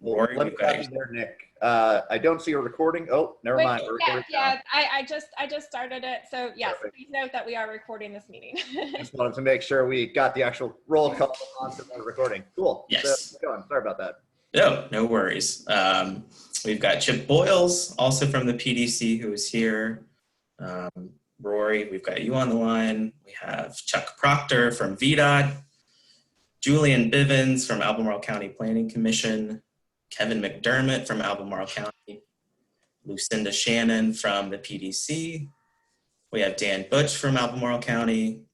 Rory, let me stop you there, Nick. I don't see a recording. Oh, never mind. We're recording yeah. I just started it. So yes, Perfect. Please note that we are recording this meeting. Just wanted to make sure we got the actual roll call onto the recording. Cool. Yes. So, go on. Sorry about that. No worries. We've got Chip Boyles, also from the PDC, who is here. Rory, we've got you on the line. We have Chuck Proctor from VDOT, Julian Bivens from Albemarle County Planning Commission, Kevin McDermott from Albemarle County, Lucinda Shannon from the PDC. We have Dan Butch from Albemarle County.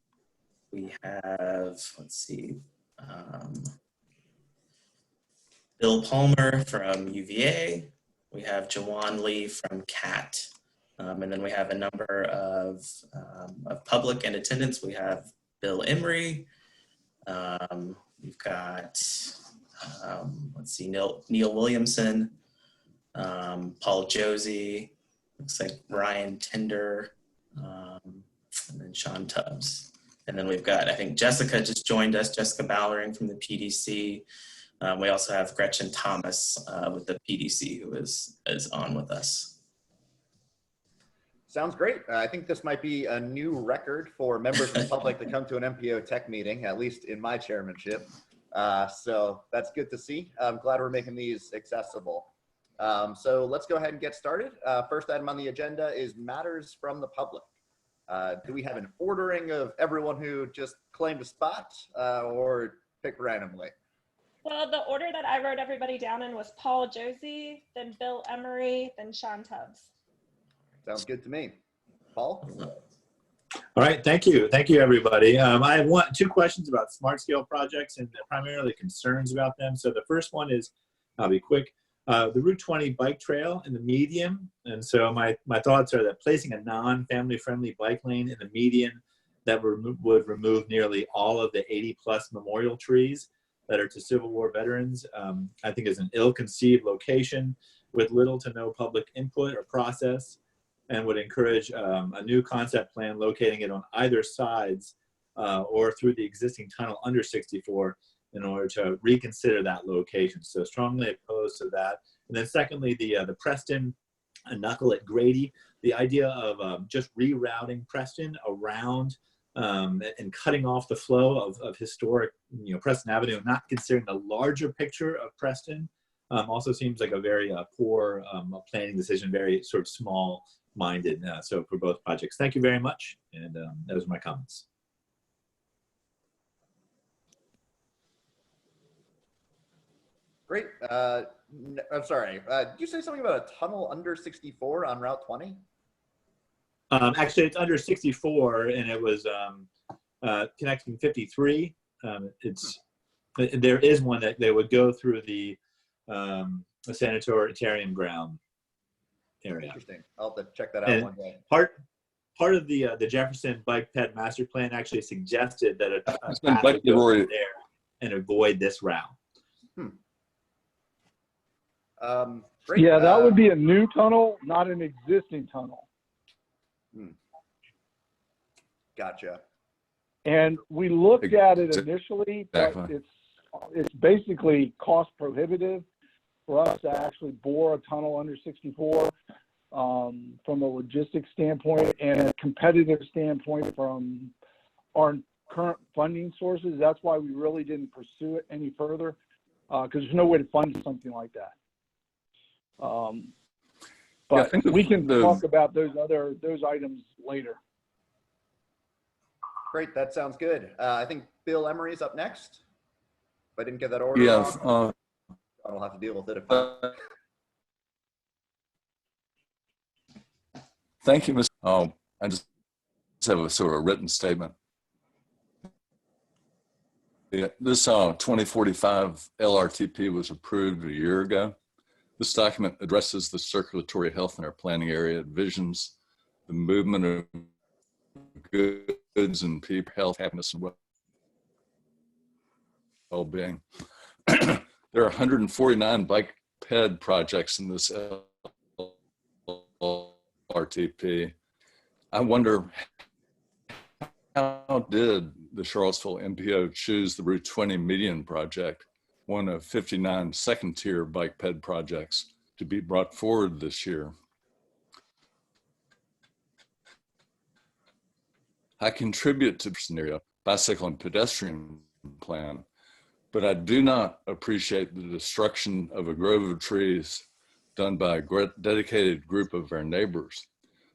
We have, let's see, Bill Palmer from UVA. We have Jawan Lee from CAT. And then we have a number of public in attendance. We have Bill Emery. We've got, let's see, Neil Williamson, Paul Josie, looks like Ryan Tinder, and then Sean Tubbs. And then we've got, I think Jessica just joined us, Jessica Ballering from the PDC. We also have Gretchen Thomas with the PDC, who is on with us. Sounds great. I think this might be a new record for members of the public to come to an MPO Tech meeting, at least in my chairmanship. So that's good to see. I'm glad we're making these accessible. So let's go ahead and get started. First item on the agenda is matters from the public. Do we have an ordering of everyone who just claimed a spot or pick randomly? Well, the order that I wrote everybody down in was Paul Josie, then Bill Emery, then Sean Tubbs. Sounds good to me. Paul? All right, thank you. Thank you, everybody. I have two questions about smart scale projects and primarily concerns about them. So the first one is, I'll be quick, the Route 20 bike trail in the median. And so my thoughts are that placing a non-family friendly bike lane in the median that would remove nearly all of the 80+ memorial trees that are to Civil War veterans, I think is an ill-conceived location with little to no public input or process, and would encourage a new concept plan locating it on either sides or through the existing tunnel under 64 in order to reconsider that location. So strongly opposed to that. And then secondly, the Preston knuckle at Grady, the idea of just rerouting Preston around and cutting off the flow of historic, Preston Avenue, not considering the larger picture of Preston, also seems like a very poor planning decision, very sort of small-minded. So for both projects, thank you very much. And those are my comments. Great. I'm sorry. Did you say something about a tunnel under 64 on Route 20? Actually, it's under 64, and it was connecting 53. There is one that they would go through the sanitarium ground area. Interesting. I'll have to check that out one day. Part of the Jefferson Bike Ped Master Plan actually suggested that a path would go there and avoid this route. Great. Yeah, that would be a new tunnel, not an existing tunnel. Gotcha. And we looked at it initially, but it's basically cost prohibitive for us to actually bore a tunnel under 64 from a logistics standpoint and a competitive standpoint from our current funding sources. That's why we really didn't pursue it any further, because there's no way to fund something like that. But yeah, we can talk about those items later. Great, that sounds good. I think Bill Emery's up next. If I didn't get that order, yes, I don't have to deal with it. Thank you, Mr. I just have a sort of written statement. Yeah, this 2045 LRTP was approved a year ago. This document addresses the circulatory health in our planning area. It visions the movement of goods and people, health, happiness, and well-being. There are 149 bike ped projects in this LRTP. I wonder, how did the Charlottesville MPO choose the Route 20 median project one of 59 second-tier bike ped projects to be brought forward this year. I contribute to the scenario bicycle and pedestrian plan, but I do not appreciate the destruction of a grove of trees done by a dedicated group of our neighbors.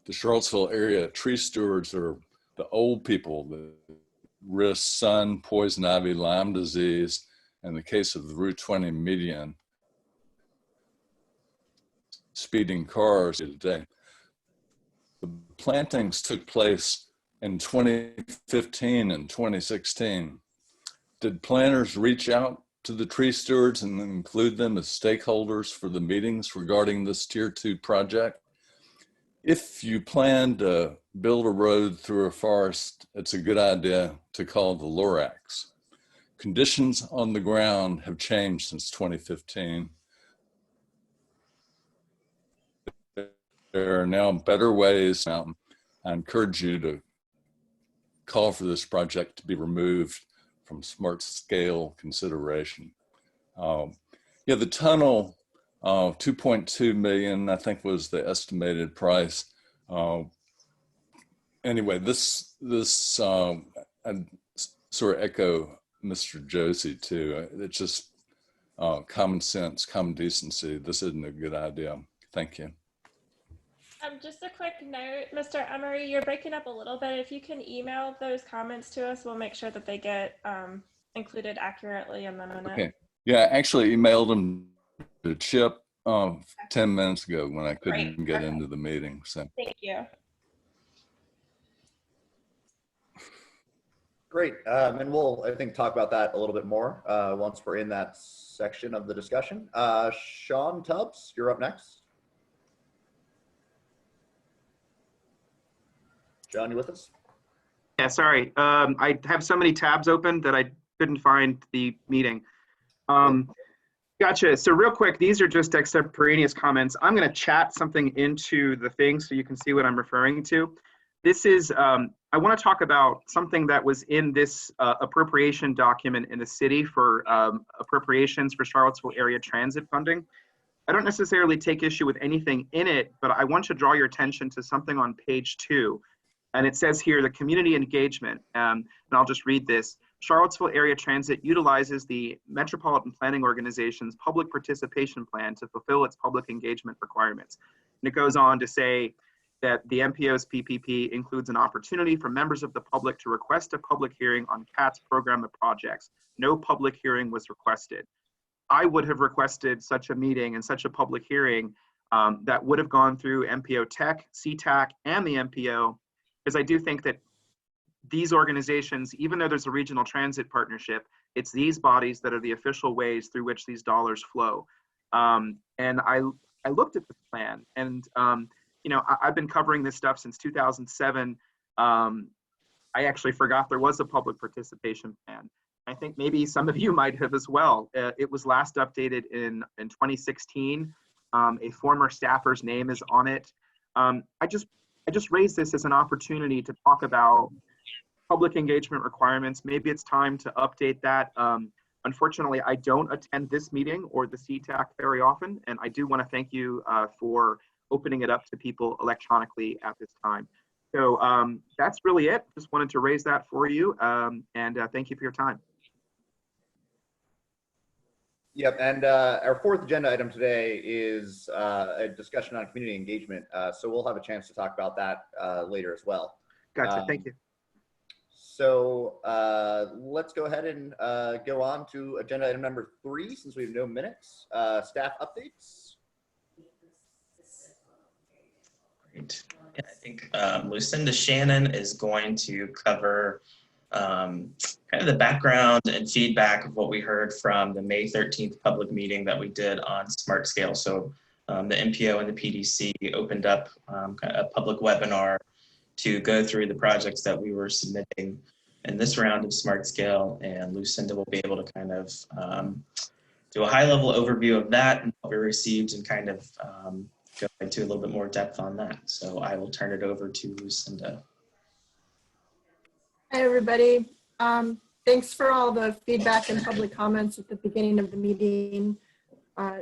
The Charlottesville area tree stewards are the old people that risk sun, poison ivy, Lyme disease, and the case of the Route 20 median, speeding cars today. The plantings took place in 2015 and 2016. Did planners reach out to the tree stewards and include them as stakeholders for the meetings regarding this Tier 2 project? If you plan to build a road through a forest, it's a good idea to call the Lorax. Conditions on the ground have changed since 2015. There are now better ways. I encourage you to call for this project to be removed from smart scale consideration. Yeah, the tunnel, 2.2 million, I think was the estimated price. Anyway, this I sort of echo Mr. Josie too. It's just common sense, common decency. This isn't a good idea. Thank you. Just a quick note, Mr. Emery, you're breaking up a little bit. If you can email those comments to us, we'll make sure that they get included accurately in the minute. Okay. Yeah, I actually emailed them to Chip 10 minutes ago when I couldn't get into the meeting. So thank you. Great. And we'll, I think, talk about that a little bit more once we're in that section of the discussion. Sean Tubbs, you're up next. John, you with us? Yeah, sorry. I have so many tabs open that I couldn't find the meeting. Gotcha. So real quick, these are just extemporaneous comments. I'm going to chat something into the thing so you can see what I'm referring to. This is, I want to talk about something that was in this appropriation document in the city for appropriations for Charlottesville area transit funding. I don't necessarily take issue with anything in it, but I want to draw your attention to something on page 2. And it says here, the community engagement, and I'll just read this. Charlottesville Area Transit utilizes the Metropolitan Planning Organization's public participation plan to fulfill its public engagement requirements. And it goes on to say that the MPO's PPP includes an opportunity for members of the public to request a public hearing on CAT's program of projects. No public hearing was requested. I would have requested such a meeting and such a public hearing that would have gone through MPO Tech, CTAC, and the MPO, because I do think that these organizations, even though there's a regional transit partnership, it's these bodies that are the official ways through which these dollars flow. And I looked at the plan, and you know, I've been covering this stuff since 2007. I actually forgot there was a public participation plan. I think maybe some of you might have as well. It was last updated in 2016. A former staffer's name is on it. I just raised this as an opportunity to talk about public engagement requirements. Maybe it's time to update that. Unfortunately, I don't attend this meeting or the CTAC very often, and I do want to thank you for opening it up to people electronically at this time. So that's really it. Just wanted to raise that for you, and thank you for your time. Yep, and our fourth agenda item today is a discussion on community engagement. So we'll have a chance to talk about that later as well. Gotcha, thank you. So let's go ahead and go on to agenda item number 3, since we have no minutes. Staff updates. Great. Yeah, I think Lucinda Shannon is going to cover kind of the background and feedback of what we heard from the May 13th public meeting that we did on Smart Scale. So the MPO and the PDC opened up a public webinar to go through the projects that we were submitting in this round of Smart Scale, and Lucinda will be able to kind of do a high-level overview of that and what we received, and kind of go into a little bit more depth on that. So I will turn it over to Lucinda. Hi, everybody. thanks for all the feedback and public comments at the beginning of the meeting.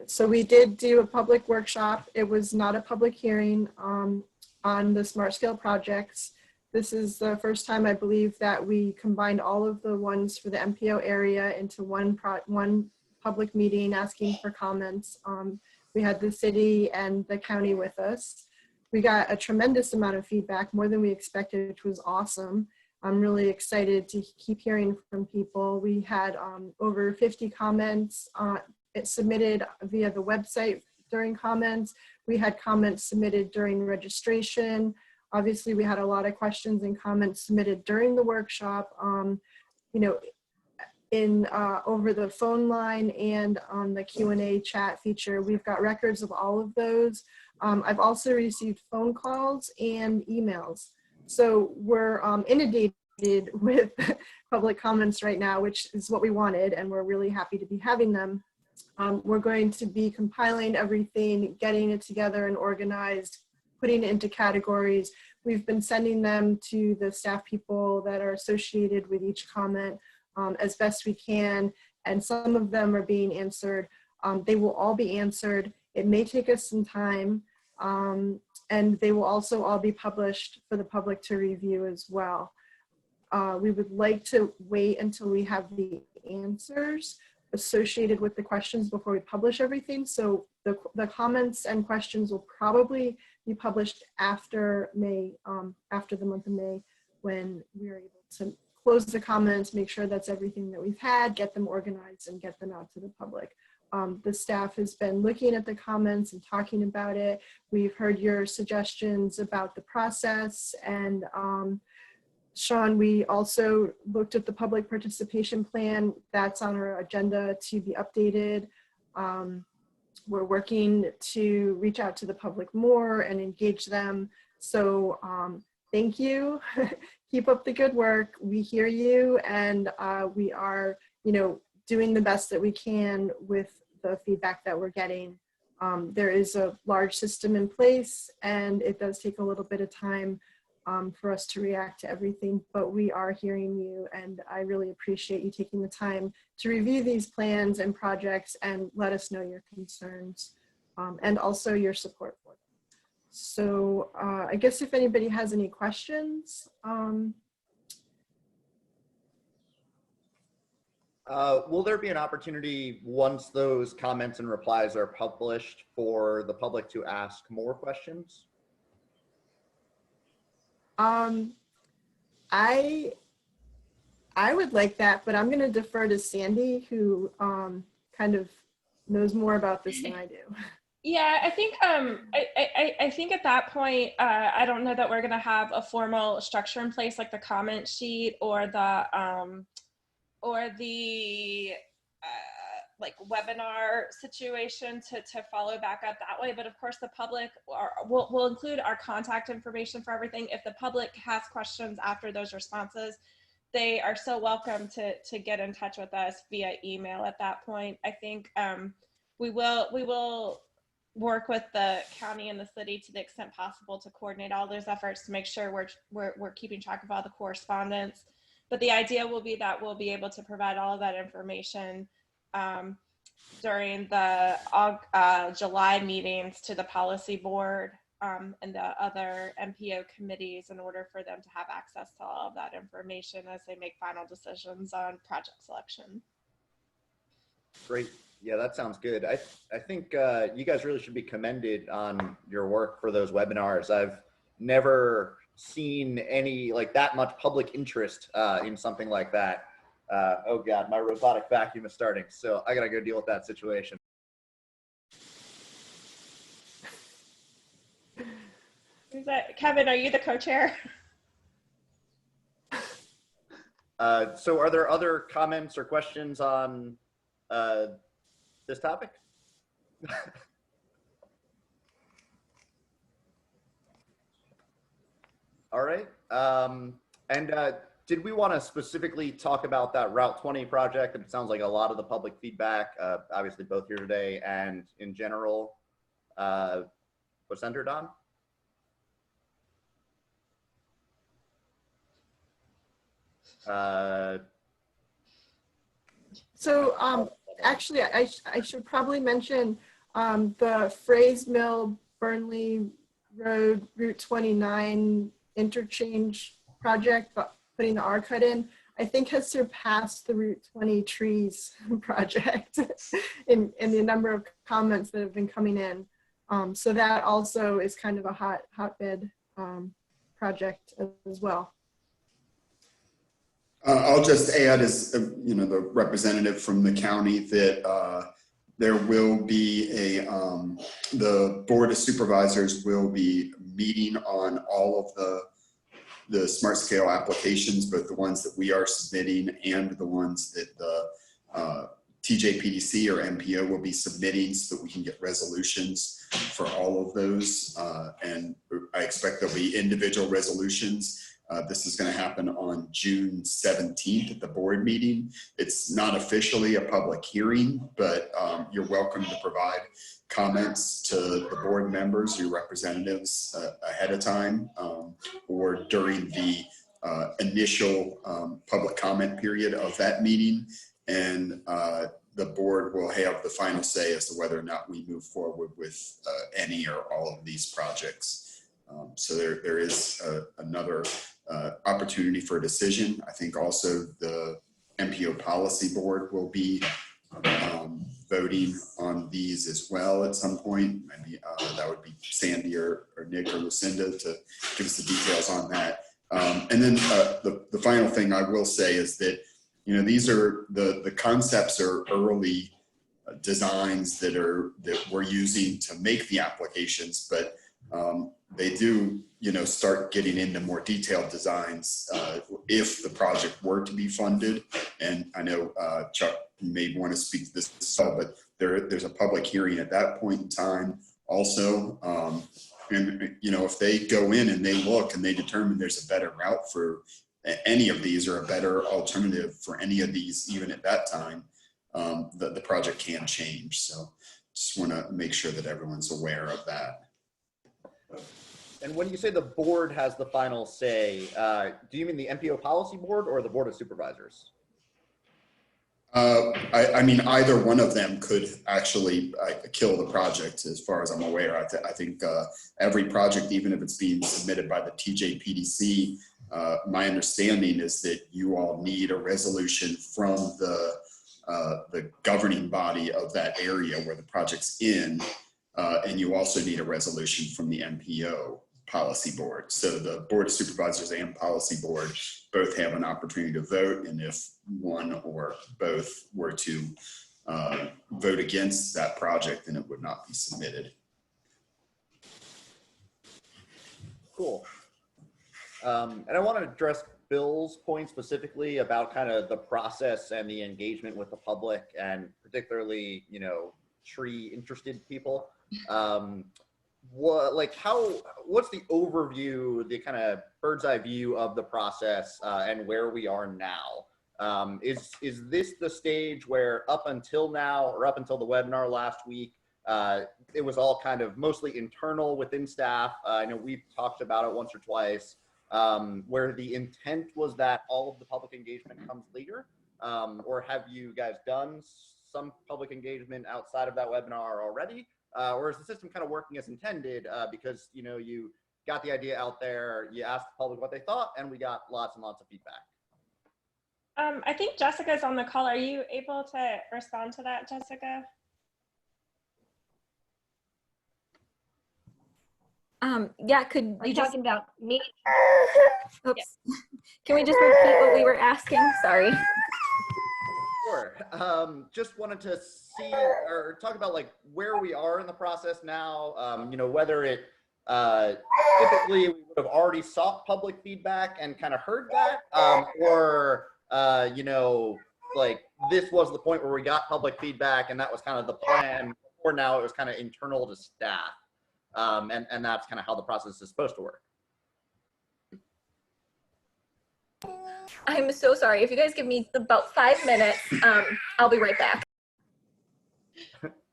So we did do a public workshop. It was not a public hearing on the smart scale projects. This is the first time, I believe, that we combined all of the ones for the MPO area into one public meeting asking for comments. We had the city and the county with us. We got a tremendous amount of feedback, more than we expected, which was awesome. I'm really excited to keep hearing from people. We had over 50 comments submitted via the website during comments. We had comments submitted during registration. Obviously, we had a lot of questions and comments submitted during the workshop, you know, in over the phone line and on the Q&A chat feature. We've got records of all of those. I've also received phone calls and emails. So we're inundated with public comments right now, which is what we wanted, and we're really happy to be having them. We're going to be compiling everything, getting it together and organized, putting it into categories. We've been sending them to the staff people that are associated with each comment as best we can, and some of them are being answered. They will all be answered. It may take us some time, and they will also all be published for the public to review as well. We would like to wait until we have the answers associated with the questions before we publish everything. So the comments and questions will probably be published after May, after the month of May, when we are able to close the comments, make sure that's everything that we've had, get them organized and get them out to the public. The staff has been looking at the comments and talking about it. We've heard your suggestions about the process, and Sean, we also looked at the public participation plan. That's on our agenda to be updated. We're working to reach out to the public more and engage them. So thank you. Keep up the good work. We hear you, and we are, you know, doing the best that we can with the feedback that we're getting. There is a large system in place, and it does take a little bit of time for us to react to everything, but we are hearing you, and I really appreciate you taking the time to review these plans and projects and let us know your concerns and also your support for them. So I guess if anybody has any questions. Will there be an opportunity once those comments and replies are published for the public to ask more questions? I would like that, but I'm going to defer to Sandy, who kind of knows more about this than I do. Yeah, I think I think at that point, I don't know that we're going to have a formal structure in place, like the comment sheet or the like webinar situation to follow back up that way. But of course, the public will include our contact information for everything. If the public has questions after those responses, they are so welcome to get in touch with us via email at that point. I think we will work with the county and the city to the extent possible to coordinate all those efforts to make sure we're keeping track of all the correspondence. But the idea will be that we'll be able to provide all of that information during the July meetings to the policy board and the other MPO committees in order for them to have access to all of that information as they make final decisions on project selection. Great. Yeah, that sounds good. I think you guys really should be commended on your work for those webinars. I've never seen any like that much public interest in something like that. Oh God, my robotic vacuum is starting, so I gotta go deal with that situation. Is that Kevin? Are you the co-chair? So are there other comments or questions on this topic? All right. Did we want to specifically talk about that Route 20 project? It sounds like a lot of the public feedback, obviously both here today and in general, was centered on. So actually, I should probably mention the Fraze Mill Burnley Road Route 29 interchange project, but putting the R cut in, I think has surpassed the Route 20 trees project in the number of comments that have been coming in. So that also is kind of a hotbed project as well. I'll just add, as you know, the representative from the county, that there will be the Board of Supervisors will be meeting on all of the smart scale applications, both the ones that we are submitting and the ones that the TJPDC or MPO will be submitting, so that we can get resolutions for all of those. And I expect there'll be individual resolutions. This is going to happen on June 17th at the board meeting. It's not officially a public hearing, but you're welcome to provide comments to the board members, your representatives ahead of time, or during the initial public comment period of that meeting. And the board will have the final say as to whether or not we move forward with any or all of these projects. So there is another opportunity for a decision. I think also the MPO Policy Board will be voting on these as well at some point. Maybe that would be Sandy or Nick or Lucinda to give us the details on that. And then the final thing I will say is that, you know, these are the concepts are early designs that we're using to make the applications, but they do, you know, start getting into more detailed designs if the project were to be funded. And I know Chuck may want to speak to this as well, but there's a public hearing at that point in time also. And, you know, if they go in and they look and they determine there's a better route for any of these or a better alternative for any of these, even at that time, the project can change. So just want to make sure that everyone's aware of that. And when you say the board has the final say, do you mean the MPO Policy Board or the Board of Supervisors? I mean, either one of them could actually kill the project, as far as I'm aware. I think every project, even if it's being submitted by the TJPDC, my understanding is that you all need a resolution from the governing body of that area where the project's in, and you also need a resolution from the MPO Policy Board. So the Board of Supervisors and Policy Board both have an opportunity to vote, and if one or both were to vote against that project, then it would not be submitted. Cool. And I want to address Bill's point specifically about kind of the process and the engagement with the public, and particularly, you know, tree interested people. What's the overview, the kind of bird's eye view of the process and where we are now? Is this the stage where up until now, or up until the webinar last week, it was all kind of mostly internal within staff? I know we've talked about it once or twice, where the intent was that all of the public engagement comes later, or have you guys done some public engagement outside of that webinar already? Or is the system kind of working as intended because, you know, you got the idea out there, you asked the public what they thought, and we got lots and lots of feedback? I think Jessica's on the call. Are you able to respond to that, Jessica? Yeah, are you talking about me? Oops. Yeah. Can we just repeat what we were asking? Sorry. Sure. Just wanted to see or talk about like where we are in the process now. You know, whether it typically we would have already sought public feedback and kind of heard that, or you know, like this was the point where we got public feedback and that was kind of the plan. Or now it was kind of internal to staff, and that's kind of how the process is supposed to work. I'm so sorry. If you guys give me about 5 minutes, I'll be right back.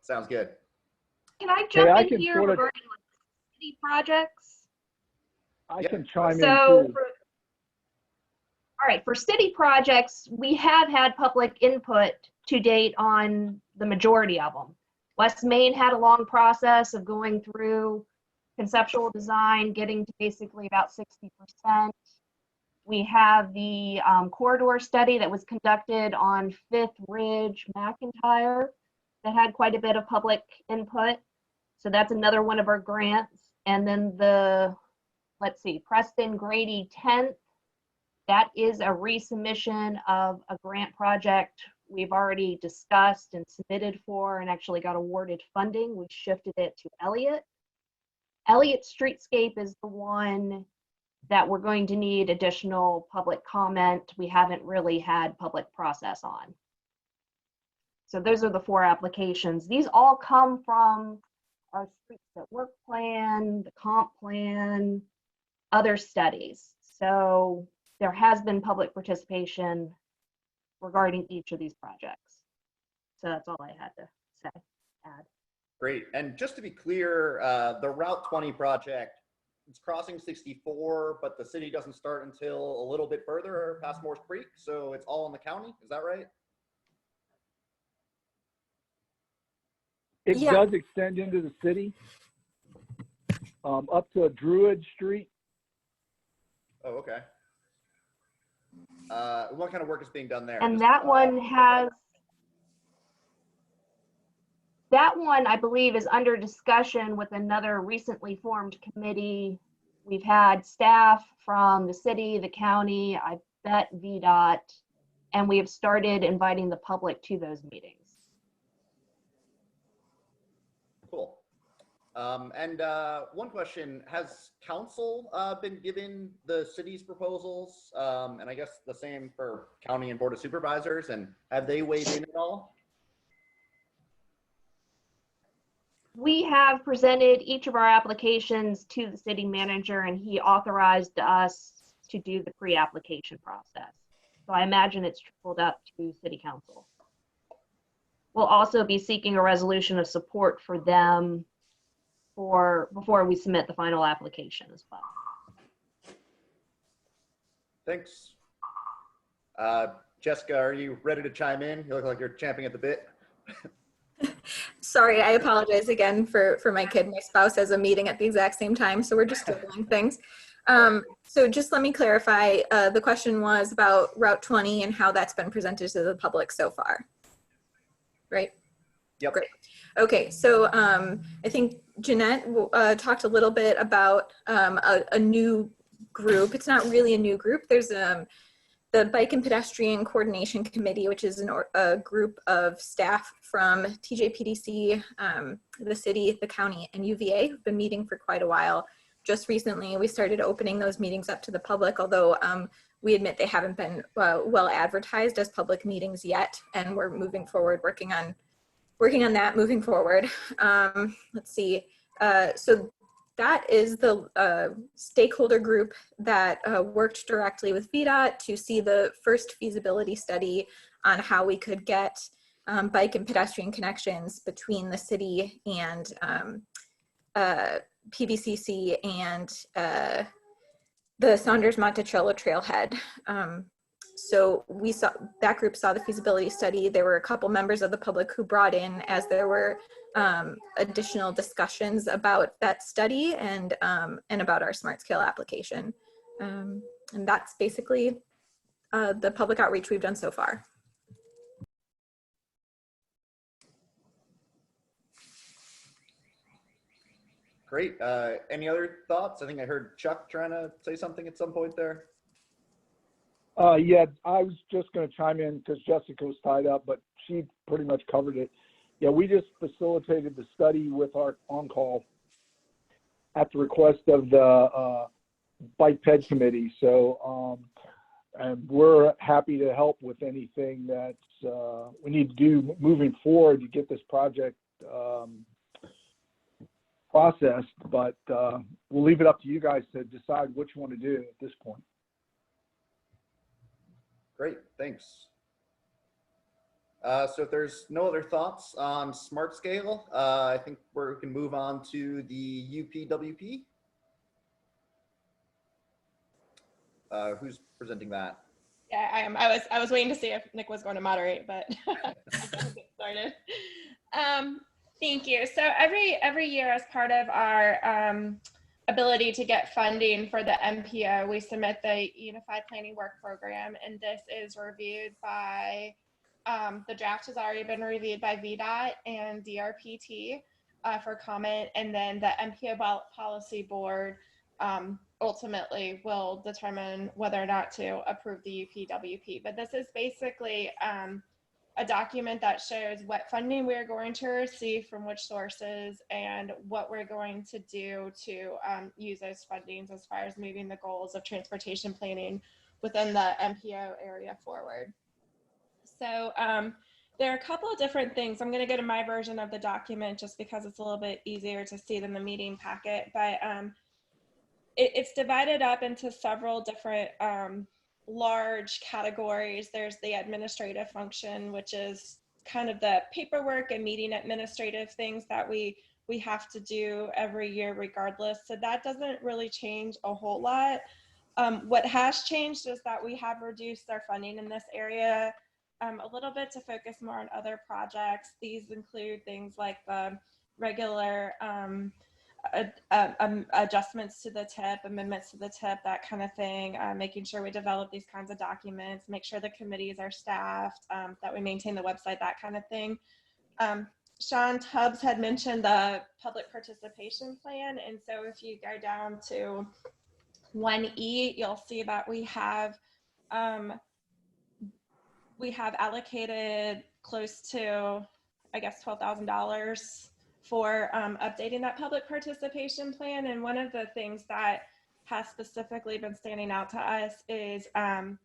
Sounds good. Can I jump in here regarding city projects? I can chime in too. All right, for city projects, we have had public input to date on the majority of them. West Main had a long process of going through conceptual design, getting to basically about 60%. We have the corridor study that was conducted on Fifth Ridge McIntyre that had quite a bit of public input. So that's another one of our grants. And then the, let's see, Preston Grady 10th, that is a resubmission of a grant project we've already discussed and submitted for and actually got awarded funding. We shifted it to Elliott. Elliott Streetscape is the one that we're going to need additional public comment. We haven't really had public process on. So those are the 4 applications. These all come from our Streets at Work plan, the comp plan, other studies. So there has been public participation regarding each of these projects. So that's all I had to add. Great. And just to be clear, the Route 20 project, it's crossing 64, but the city doesn't start until a little bit further past Morse Creek. So it's all in the county. Is that right? It does extend into the city, up to Druid Street. Oh, okay. What kind of work is being done there? And that one has, that one I believe is under discussion with another recently formed committee. We've had staff from the city, the county, I bet VDOT, and we have started inviting the public to those meetings. Cool. And one question, has council been given the city's proposals? And I guess the same for county and board of supervisors, and have they weighed in at all? We have presented each of our applications to the city manager and he authorized us to do the pre-application process. So I imagine it's trickled up to city council. We'll also be seeking a resolution of support for them before we submit the final application as well. Thanks. Jessica, are you ready to chime in? You look like you're champing at the bit. Sorry, I apologize again for my kid. My spouse has a meeting at the exact same time, so we're just doing things. So just let me clarify, the question was about Route 20 and how that's been presented to the public so far, right? Yep. Great. Okay, so I think Jeanette talked a little bit about a new group. It's not really a new group. There's the Bike and Pedestrian Coordination Committee, which is a group of staff from TJPDC, the city, the county, and UVA, who've been meeting for quite a while. Just recently, we started opening those meetings up to the public, although we admit they haven't been well advertised as public meetings yet, and we're moving forward, working on that moving forward. Let's see. So that is the stakeholder group that worked directly with VDOT to see the first feasibility study on how we could get bike and pedestrian connections between the city and PVCC and the Saunders-Monticello trailhead. So that group saw the feasibility study. There were a couple members of the public who brought in as there were additional discussions about that study and about our smart scale application. And that's basically the public outreach we've done so far. Great. Any other thoughts? I think I heard Chuck trying to say something at some point there. Yeah, I was just going to chime in because Jessica was tied up, but she pretty much covered it. Yeah, we just facilitated the study with our on-call at the request of the Bike Ped Committee. So, and we're happy to help with anything that we need to do moving forward to get this project processed, but we'll leave it up to you guys to decide what you want to do at this point. Great, thanks. So if there's no other thoughts on Smart Scale, I think we can move on to the UPWP. Who's presenting that? Yeah, I am. I was waiting to see if Nick was going to moderate, but I'll get started. Thank you. So every year, as part of our ability to get funding for the MPO, we submit the Unified Planning Work Program, and this is reviewed by the draft has already been reviewed by VDOT and DRPT for comment, and then the MPO Policy Board ultimately will determine whether or not to approve the UPWP. But this is basically a document that shows what funding we're going to receive from which sources and what we're going to do to use those fundings as far as moving the goals of transportation planning within the MPO area forward. So there are a couple of different things. I'm going to go to my version of the document just because it's a little bit easier to see than the meeting packet, but it's divided up into several different large categories. There's the administrative function, which is kind of the paperwork and meeting administrative things that we have to do every year regardless. So that doesn't really change a whole lot. What has changed is that we have reduced our funding in this area a little bit to focus more on other projects. These include things like the regular adjustments to the TIP, amendments to the TIP, that kind of thing, making sure we develop these kinds of documents, make sure the committees are staffed, that we maintain the website, that kind of thing. Sean Tubbs had mentioned the public participation plan, and so if you go down to 1E, you'll see that we have allocated close to, I guess, $12,000 for updating that public participation plan. And one of the things that has specifically been standing out to us is the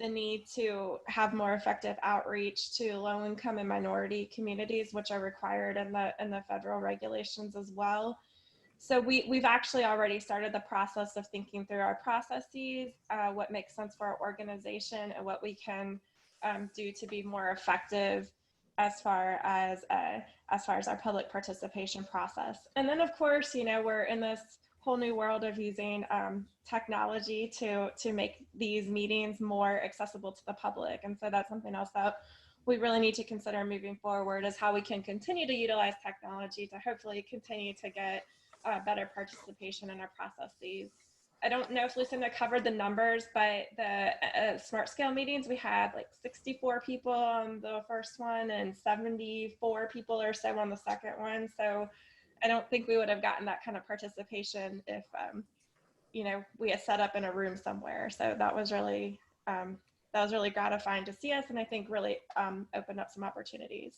need to have more effective outreach to low income and minority communities, which are required in the federal regulations as well. So we've actually already started the process of thinking through our processes, what makes sense for our organization, and what we can do to be more effective as far as our public participation process. And then of course, we're in this whole new world of using technology to make these meetings more accessible to the public. And so that's something else that we really need to consider moving forward, is how we can continue to utilize technology to hopefully continue to get better participation in our processes. I don't know if Lucinda covered the numbers, but the smart scale meetings, we had like 64 people on the first one and 74 people or so on the second one. So I don't think we would have gotten that kind of participation if, we had set up in a room somewhere. So that was really gratifying to see us, and I think really opened up some opportunities.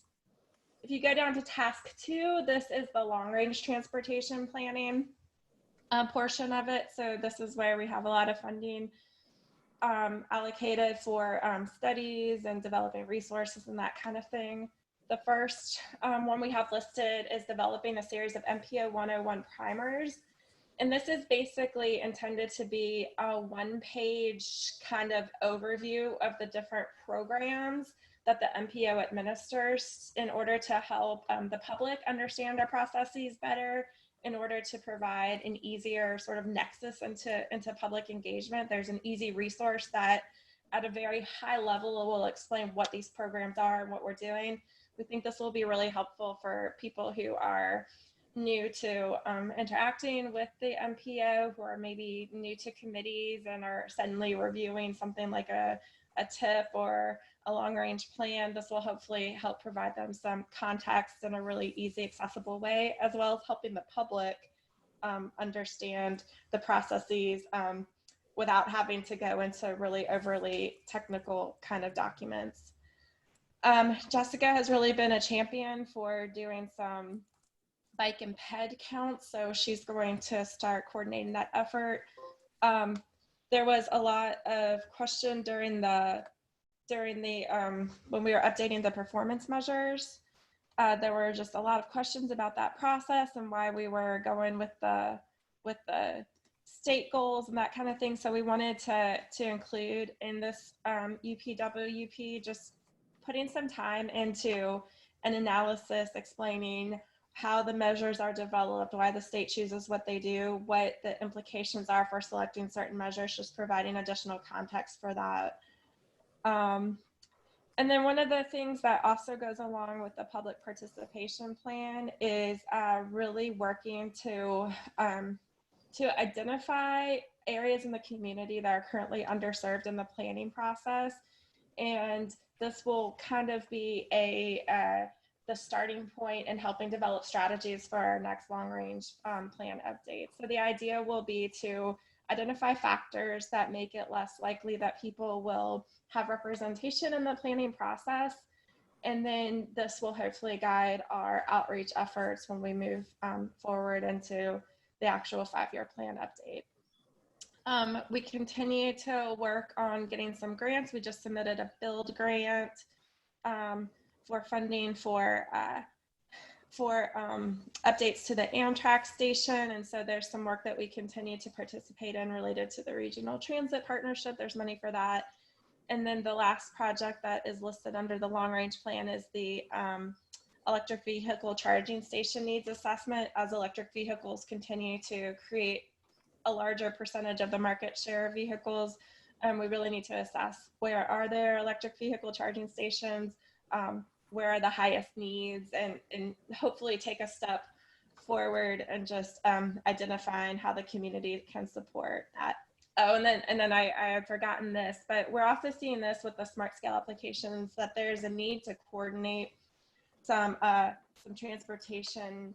If you go down to task 2, this is the long range transportation planning portion of it. So this is where we have a lot of funding allocated for studies and developing resources and that kind of thing. The first one we have listed is developing a series of MPO 101 primers. And this is basically intended to be a one-page kind of overview of the different programs that the MPO administers in order to help the public understand our processes better, in order to provide an easier sort of nexus into public engagement. There's an easy resource that at a very high level will explain what these programs are and what we're doing. We think this will be really helpful for people who are new to interacting with the MPO, who are maybe new to committees and are suddenly reviewing something like a TIP or a long range plan. This will hopefully help provide them some context in a really easy, accessible way, as well as helping the public understand the processes without having to go into really overly technical kind of documents. Jessica has really been a champion for doing some bike and ped counts, so she's going to start coordinating that effort. There was a lot of question during the when we were updating the performance measures. There were just a lot of questions about that process and why we were going with the state goals and that kind of thing. So we wanted to include in this UPWP just putting some time into an analysis explaining how the measures are developed, why the state chooses what they do, what the implications are for selecting certain measures, just providing additional context for that. And then one of the things that also goes along with the public participation plan is really working to identify areas in the community that are currently underserved in the planning process. And this will kind of be the starting point in helping develop strategies for our next long range plan update. So the idea will be to identify factors that make it less likely that people will have representation in the planning process. And then this will hopefully guide our outreach efforts when we move forward into the actual 5-year plan update. We continue to work on getting some grants. We just submitted a build grant for funding for updates to the Amtrak station. And so there's some work that we continue to participate in related to the regional transit partnership. There's money for that. And then the last project that is listed under the long range plan is the electric vehicle charging station needs assessment. As electric vehicles continue to create a larger percentage of the market share of vehicles, we really need to assess where are there electric vehicle charging stations, where are the highest needs, and hopefully take a step forward and just identifying how the community can support that. Oh, and then I had forgotten this, but we're also seeing this with the smart scale applications, that there's a need to coordinate some transportation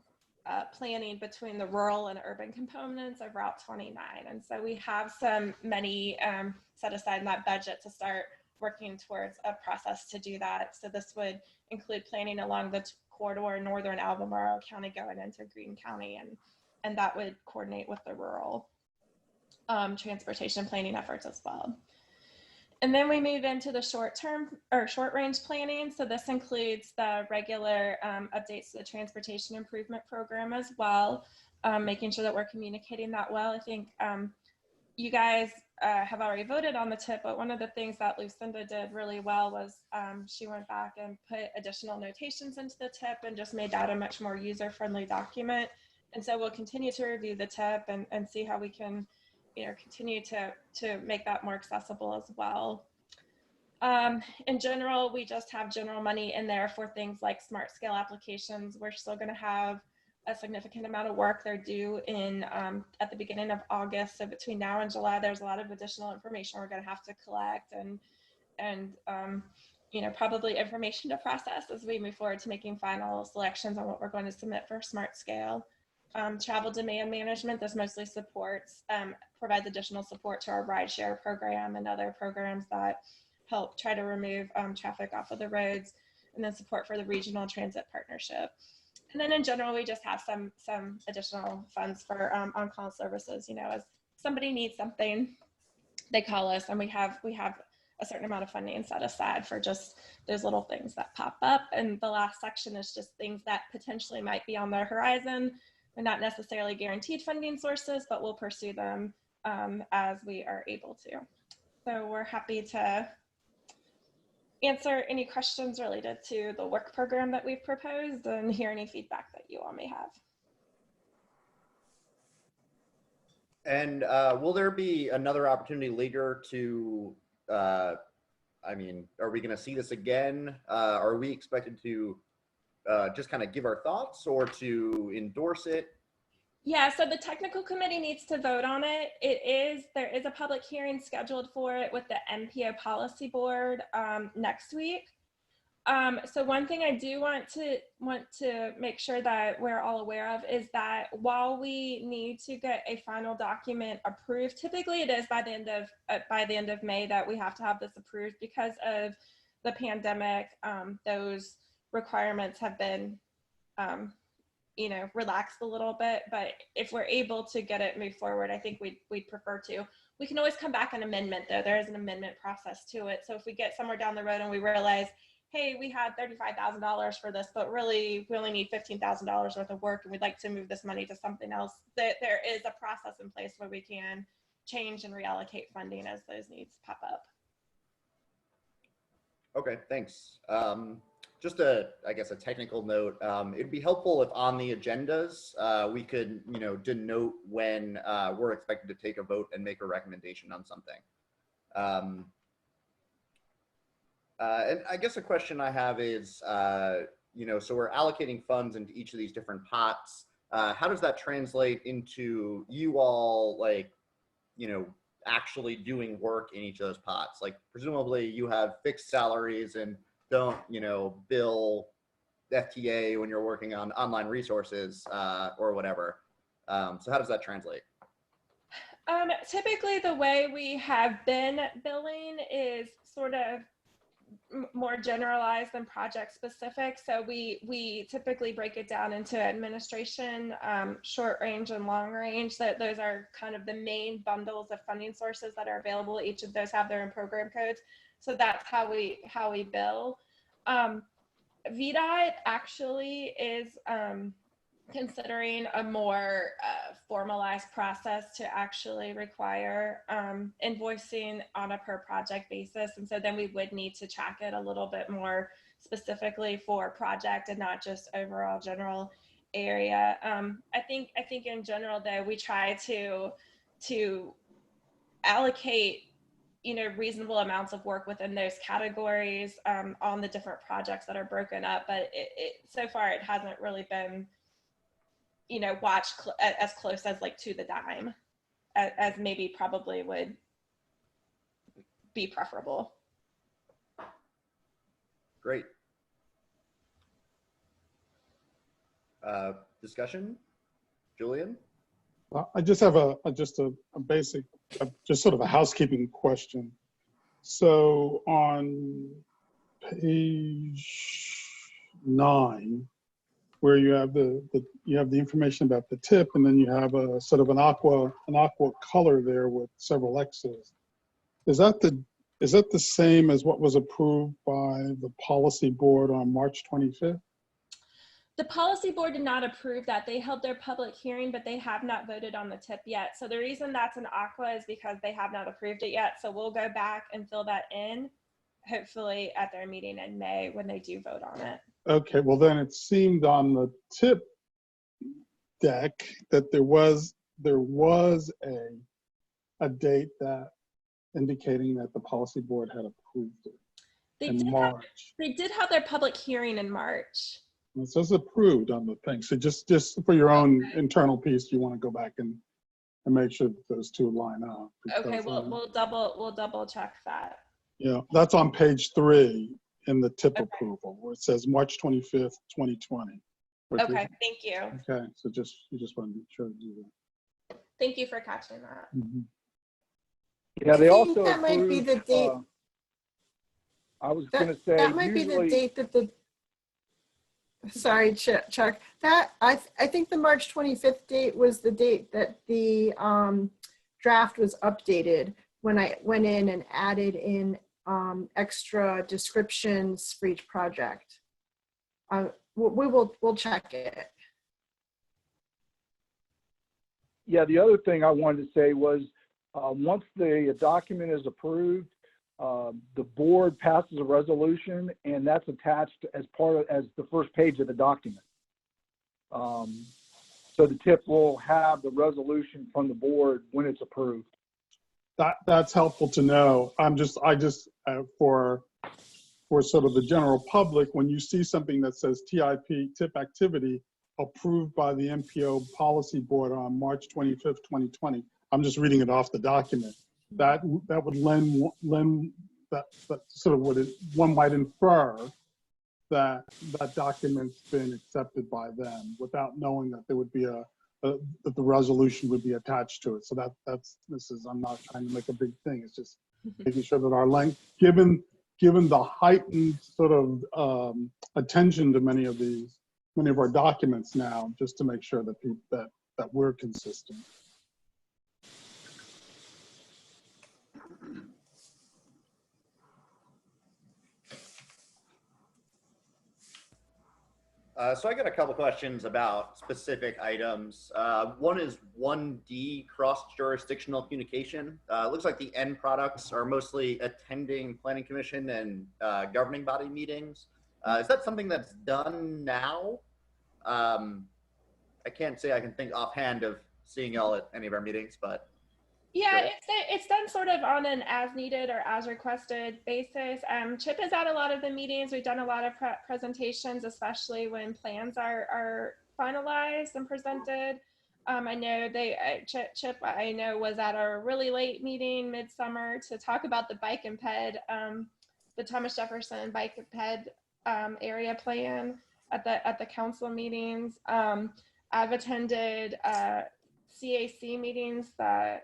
planning between the rural and urban components of Route 29. And so we have some money set aside in that budget to start working towards a process to do that. So this would include planning along the corridor in northern Albemarle County going into Greene County, and that would coordinate with the rural transportation planning efforts as well. And then we move into the short range planning. So this includes the regular updates to the transportation improvement program as well, making sure that we're communicating that well. I think you guys have already voted on the tip, but one of the things that Lucinda did really well was she went back and put additional notations into the tip and just made that a much more user-friendly document. And so we'll continue to review the tip and see how we can, continue to make that more accessible as well. In general, we just have general money in there for things like smart scale applications. We're still going to have a significant amount of work. They're due in at the beginning of August. So between now and July, there's a lot of additional information we're going to have to collect and probably information to process as we move forward to making final selections on what we're going to submit for smart scale. Travel demand management, this mostly supports, provides additional support to our rideshare program and other programs that help try to remove traffic off of the roads, and then support for the regional transit partnership. And then in general, we just have some additional funds for on-call services. As somebody needs something, they call us, and we have a certain amount of funding set aside for just those little things that pop up. And the last section is just things that potentially might be on the horizon. They're not necessarily guaranteed funding sources, but we'll pursue them as we are able to. So we're happy to answer any questions related to the work program that we've proposed and hear any feedback that you all may have. And will there be another opportunity later to, are we going to see this again? Are we expected to just kind of give our thoughts or to endorse it? Yeah, so the technical committee needs to vote on it. There is a public hearing scheduled for it with the MPO Policy Board next week. So one thing I do want to make sure that we're all aware of is that while we need to get a final document approved, typically it is by the end of May that we have to have this approved. Because of the pandemic, those requirements have been relaxed a little bit, but if we're able to get it moved forward, I think we'd prefer to. We can always come back an amendment though. There is an amendment process to it. So if we get somewhere down the road and we realize, hey, we had $35,000 for this, but really we only need $15,000 worth of work and we'd like to move this money to something else, there is a process in place where we can change and reallocate funding as those needs pop up. Okay, thanks. Just a technical note. It'd be helpful if on the agendas, we could, denote when we're expected to take a vote and make a recommendation on something. And I guess a question I have is, you know, so we're allocating funds into each of these different pots. How does that translate into you all, like, you know, actually doing work in each of those pots? Like, presumably you have fixed salaries and don't, you know, bill FTA when you're working on online resources or whatever. So how does that translate? Typically, the way we have been billing is sort of more generalized than project specific. So we typically break it down into administration, short range and long range. Those are kind of the main bundles of funding sources that are available. Each of those have their own program codes. So that's how we bill. VDOT actually is considering a more formalized process to actually require invoicing on a per project basis. And so then we would need to track it a little bit more specifically for project and not just overall general area. I think in general though, we try to allocate, you know, reasonable amounts of work within those categories on the different projects that are broken up. But so far it hasn't really been, you know, watched as close as like to the dime as maybe probably would be preferable. Great. Discussion, Julian? I just have a basic, just sort of a housekeeping question. So on page 9, where you have the information about the tip, and then you have a sort of an aqua color there with several X's. Is that the same as what was approved by the policy board on March 25th? The policy board did not approve that. They held their public hearing, but they have not voted on the tip yet. So the reason that's an aqua is because they have not approved it yet. So we'll go back and fill that in, hopefully at their meeting in May when they do vote on it. Okay, well then it seemed on the tip deck that there was a date that indicating that the policy board had approved it in March. They did have their public hearing in March. It says approved on the thing. So just for your own internal piece, you want to go back and make sure that those two line up. Because, okay, we'll double check that. Yeah, that's on page 3 in the tip approval where it says March 25th, 2020. Okay, thank you. Okay, so you just want to be sure to do that. Thank you for catching that. Mm-hmm. Yeah, they also that might be the date. I was going to say that might be the date that the. Sorry, Chuck. That I think the March 25th date was the date that the draft was updated when I went in and added in extra descriptions for each project. We'll check it. Yeah, the other thing I wanted to say was once the document is approved, the board passes a resolution, and that's attached as the first page of the document. So the tip will have the resolution from the board when it's approved. That's helpful to know. I just for sort of the general public, when you see something that says tip activity approved by the MPO Policy Board on March 25th, 2020, I'm just reading it off the document. That would lend that sort of one might infer that that document's been accepted by them without knowing that there would be that the resolution would be attached to it. So I'm not trying to make a big thing. It's just making sure that our length, given the heightened sort of attention to many of our documents now, just to make sure that we're consistent. So I got a couple questions about specific items. One is 1D, cross-jurisdictional communication. It looks like the end products are mostly attending planning commission and governing body meetings. Is that something that's done now? I can't say I can think offhand of seeing y'all at any of our meetings, but Yeah, it's done sort of on an as needed or as requested basis. Chip is at a lot of the meetings. We've done a lot of presentations, especially when plans are finalized and presented. I know Chip, I know, was at a really late meeting midsummer to talk about the bike and ped, the Thomas Jefferson bike and ped area plan at the council meetings. I've attended CAC meetings, the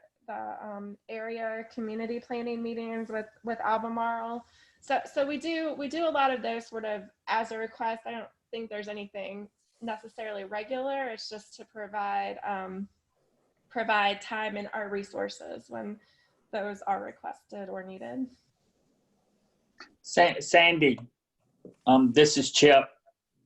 area community planning meetings with Albemarle. So we do a lot of those sort of as a request. I don't think there's anything necessarily regular. It's just to provide time and our resources when those are requested or needed. Sandy, this is Chip.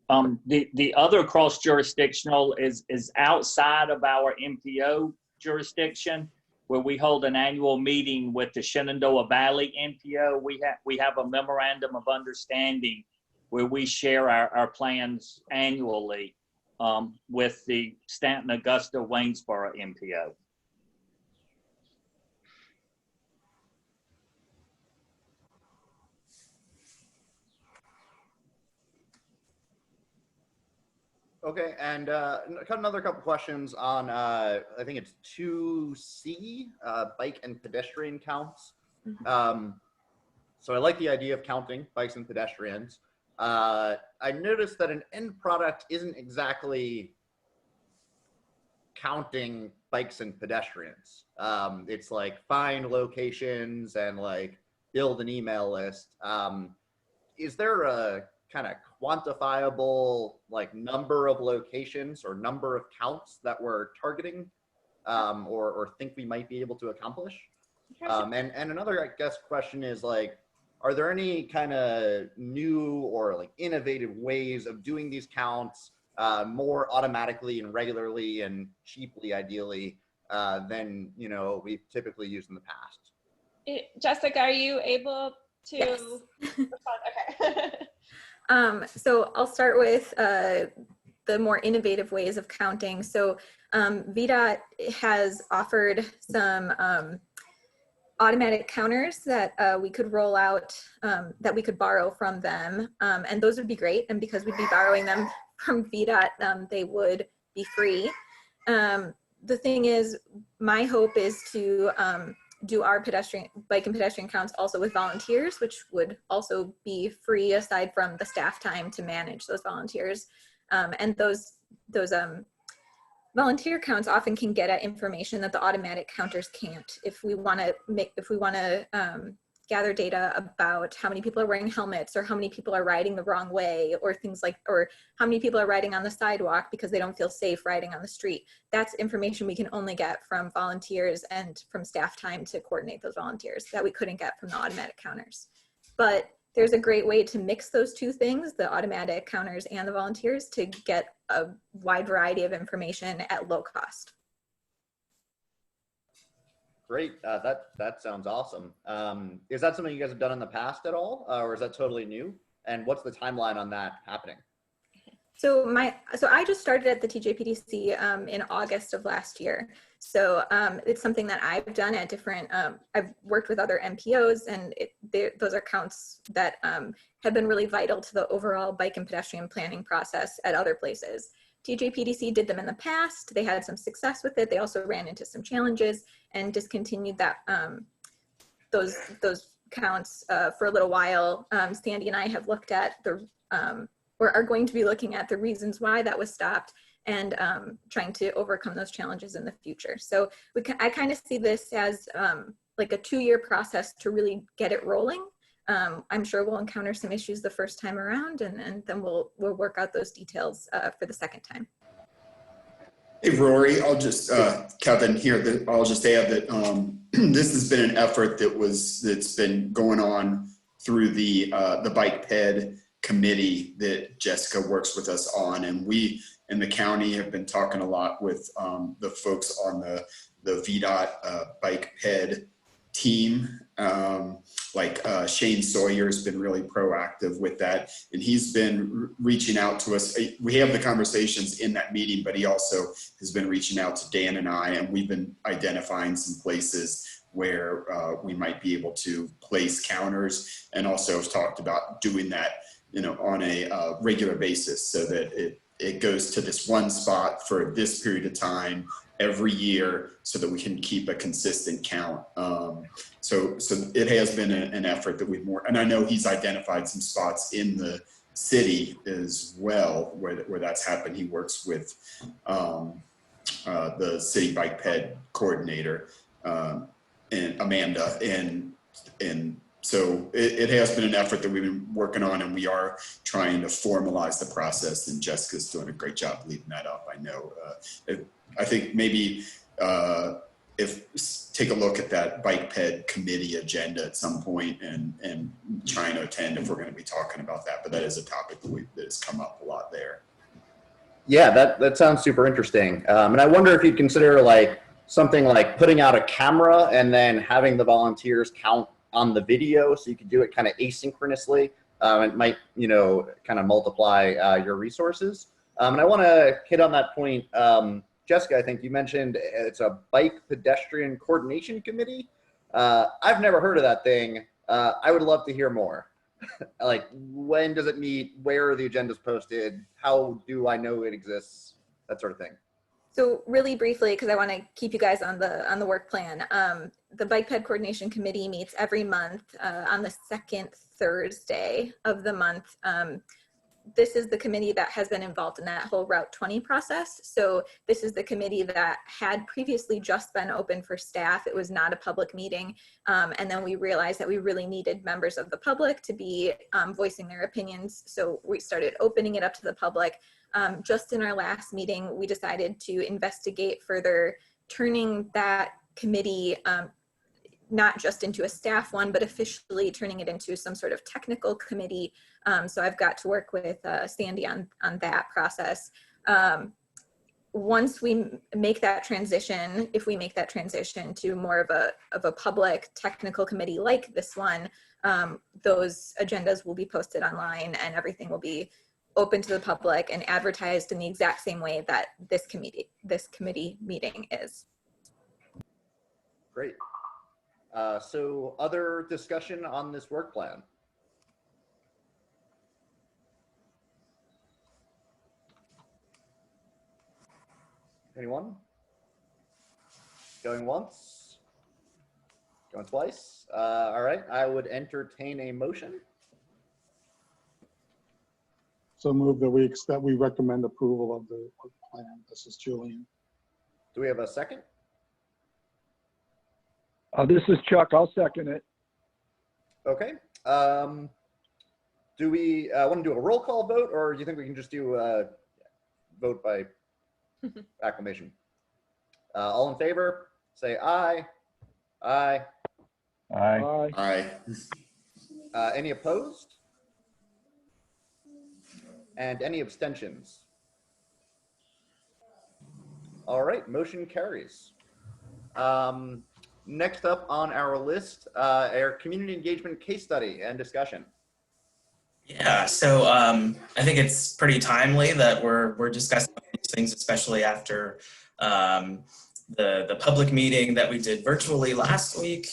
The other cross-jurisdictional is outside of our MPO jurisdiction, where we hold an annual meeting with the Shenandoah Valley MPO. We have a memorandum of understanding where we share our plans annually with the Stanton, Augusta, Waynesboro MPO. Okay, and another couple questions on, I think it's 2C, bike and pedestrian counts. So I like the idea of counting bikes and pedestrians. I noticed that an end product isn't exactly counting bikes and pedestrians. It's like find locations and like build an email list. Is there a kind of quantifiable like number of locations or number of counts that we're targeting or think we might be able to accomplish? And another, I guess, question is like, are there any kind of new or like innovative ways of doing these counts more automatically and regularly and cheaply, ideally, than we've typically used in the past? Jessica, are you able to Yes. respond? Okay. So I'll start with the more innovative ways of counting. So VDOT has offered some automatic counters that we could roll out, that we could borrow from them. And those would be great. And because we'd be borrowing them from VDOT, they would be free. The thing is, my hope is to do our bike and pedestrian counts also with volunteers, which would also be free aside from the staff time to manage those volunteers. And those volunteer counts often can get at information that the automatic counters can't. If we want to gather data about how many people are wearing helmets or how many people are riding the wrong way or things like, or how many people are riding on the sidewalk because they don't feel safe riding on the street. That's information we can only get from volunteers and from staff time to coordinate those volunteers that we couldn't get from the automatic counters. But there's a great way to mix those two things, the automatic counters and the volunteers, to get a wide variety of information at low cost. Great, that sounds awesome. Is that something you guys have done in the past at all, or is that totally new? And what's the timeline on that happening? So I just started at the TJPDC in August of last year. So it's something that I've done at different, I've worked with other MPOs, and those are counts that have been really vital to the overall bike and pedestrian planning process at other places. TJPDC did them in the past. They had some success with it. They also ran into some challenges and discontinued that those counts for a little while. Sandy and I have looked at or are going to be looking at the reasons why that was stopped and trying to overcome those challenges in the future. So I kind of see this as like a 2-year process to really get it rolling. I'm sure we'll encounter some issues the first time around, and then we'll work out those details for the second time. Hey, Rory, I'll just, Kevin here, I'll just add that this has been an effort that's been going on through the Bike Ped committee that Jessica works with us on. And we in the county have been talking a lot with the folks on the VDOT Bike Ped team Like Shane Sawyer's been really proactive with that, and he's been reaching out to us. We have the conversations in that meeting, but he also has been reaching out to Dan and I, and we've been identifying some places where we might be able to place counters, and also have talked about doing that, you know, on a regular basis, so that it goes to this one spot for this period of time every year, so that we can keep a consistent count. So it has been an effort that we've and I know he's identified some spots in the city as well where that's happened. He works with the city bike ped coordinator, and Amanda, and so it has been an effort that we've been working on, and we are trying to formalize the process, and Jessica's doing a great job leading that up. I know. I think maybe take a look at that bike ped committee agenda at some point, and trying to attend if we're going to be talking about that. But that is a topic that has come up a lot there. Yeah, that sounds super interesting. And I wonder if you'd consider like something like putting out a camera and then having the volunteers count on the video, so you could do it kind of asynchronously. It might, you know, kind of multiply your resources. And I want to hit on that point. Jessica, I think you mentioned it's a bike pedestrian coordination committee. I've never heard of that thing. I would love to hear more. Like, when does it meet? Where are the agendas posted? How do I know it exists? That sort of thing. So really briefly, because I want to keep you guys on the work plan, the Bike Ped Coordination Committee meets every month on the second Thursday of the month. This is the committee that has been involved in that whole Route 20 process. So this is the committee that had previously just been open for staff. It was not a public meeting. And then we realized that we really needed members of the public to be voicing their opinions. So we started opening it up to the public. Just in our last meeting, we decided to investigate further turning that committee not just into a staff one, but officially turning it into some sort of technical committee. So I've got to work with Sandy on that process. Once we make that transition, if we make that transition to more of a public technical committee like this one, those agendas will be posted online, and everything will be open to the public and advertised in the exact same way that this committee meeting is. Great. So other discussion on this work plan? Anyone? Going once? Going twice? All right, I would entertain a motion. So move that we recommend approval of the work plan. This is Julian. Do we have a second? This is Chuck. I'll second it. Okay. Do we want to do a roll call vote, or do you think we can just do a vote by acclamation? All in favor, say aye. Aye. Aye. Aye. Any opposed? And any abstentions? All right, motion carries. Next up on our list, our community engagement case study and discussion. Yeah, so I think it's pretty timely that we're discussing these things, especially after the public meeting that we did virtually last week.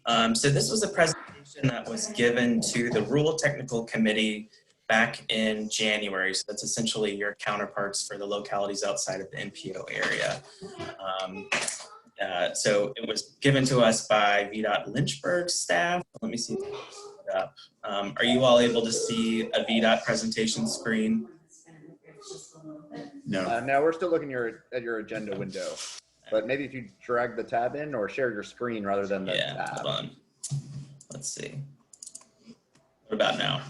So this was a presentation that was given to the Rural Technical Committee back in January. So that's essentially your counterparts for the localities outside of the MPO area. So it was given to us by VDOT Lynchburg staff. Let me see if I can pull it up. Are you all able to see a VDOT presentation screen? No. Now we're still looking at your agenda window, but maybe if you drag the tab in or share your screen rather than the tab. Hold on. Let's see. What about now?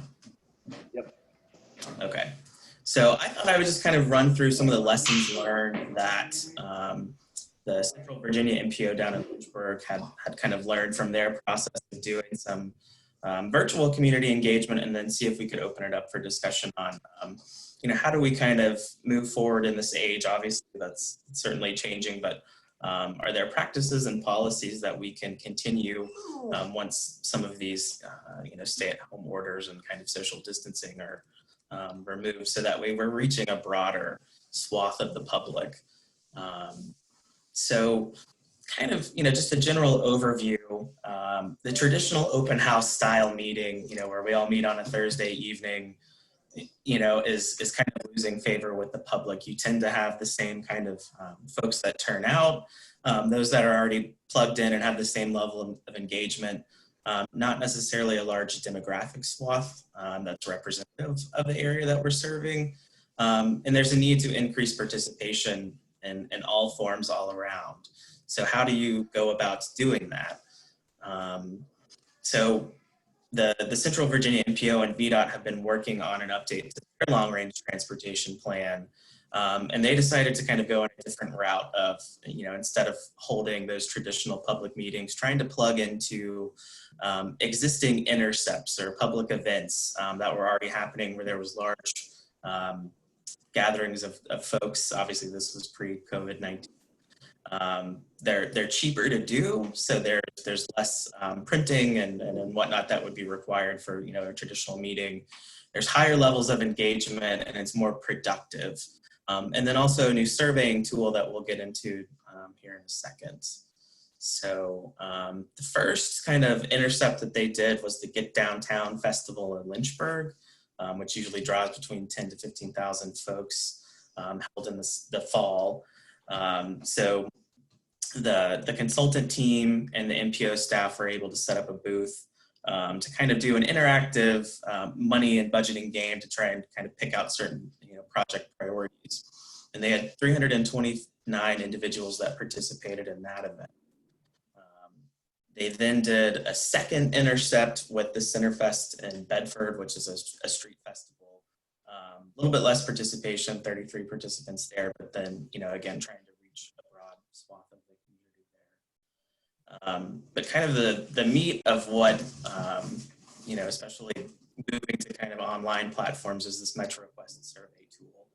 Yep. Okay. So I thought I would just kind of run through some of the lessons learned that the Central Virginia MPO down in Lynchburg had kind of learned from their process of doing some virtual community engagement, and then see if we could open it up for discussion on, how do we kind of move forward in this age? Obviously, that's certainly changing, but Are there practices and policies that we can continue once some of these, stay-at-home orders and kind of social distancing are removed, so that way we're reaching a broader swath of the public. So kind of, just a general overview, the traditional open house style meeting, where we all meet on a Thursday evening, is kind of losing favor with the public. You tend to have the same kind of folks that turn out, those that are already plugged in and have the same level of engagement, not necessarily a large demographic swath that's representative of the area that we're serving. And there's a need to increase participation in all forms all around. So how do you go about doing that? So the Central Virginia MPO and VDOT have been working on an update to their long-range transportation plan. And they decided to kind of go in a different route of, instead of holding those traditional public meetings, trying to plug into existing intercepts or public events that were already happening, where there was large gatherings of folks. Obviously, this was pre-COVID-19. They're cheaper to do, so there's less printing and whatnot that would be required for a traditional meeting. There's higher levels of engagement, and it's more productive. And then also a new surveying tool that we'll get into here in a second. So the first kind of intercept that they did was the Get Downtown Festival in Lynchburg, which usually draws between 10 to 15,000 folks, held in the fall. So the consultant team and the MPO staff were able to set up a booth to kind of do an interactive money and budgeting game to try and kind of pick out certain project priorities. And they had 329 individuals that participated in that event. They then did a second intercept with the Centerfest in Bedford, which is a street festival. A little bit less participation, 33 participants there, but then, again, trying to reach a broad swath of the community there. But kind of the meat of what, especially moving to kind of online platforms, is this MetroQuest survey tool.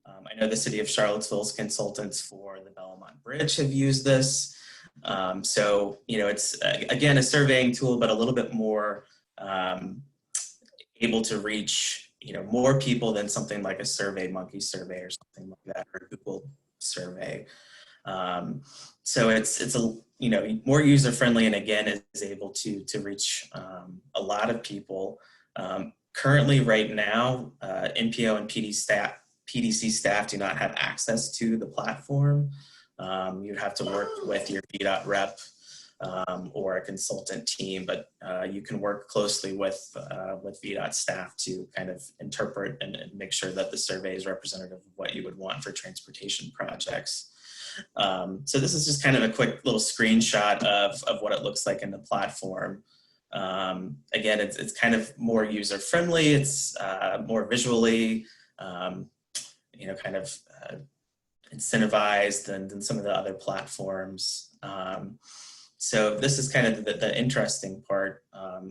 I know the city of Charlottesville's consultants for the Belmont Bridge have used this. So, it's, again, a surveying tool, but a little bit more able to reach, more people than something like a SurveyMonkey survey or something like that, or a Google survey. So it's a, more user-friendly, and again, is able to reach a lot of people. Currently, right now, MPO and PDC staff do not have access to the platform. You'd have to work with your VDOT rep or a consultant team, but you can work closely with VDOT staff to kind of interpret and make sure that the survey is representative of what you would want for transportation projects. So this is just kind of a quick little screenshot of what it looks like in the platform. Again, it's kind of more user-friendly. It's more visually, kind of incentivized than some of the other platforms. So this is kind of the interesting part.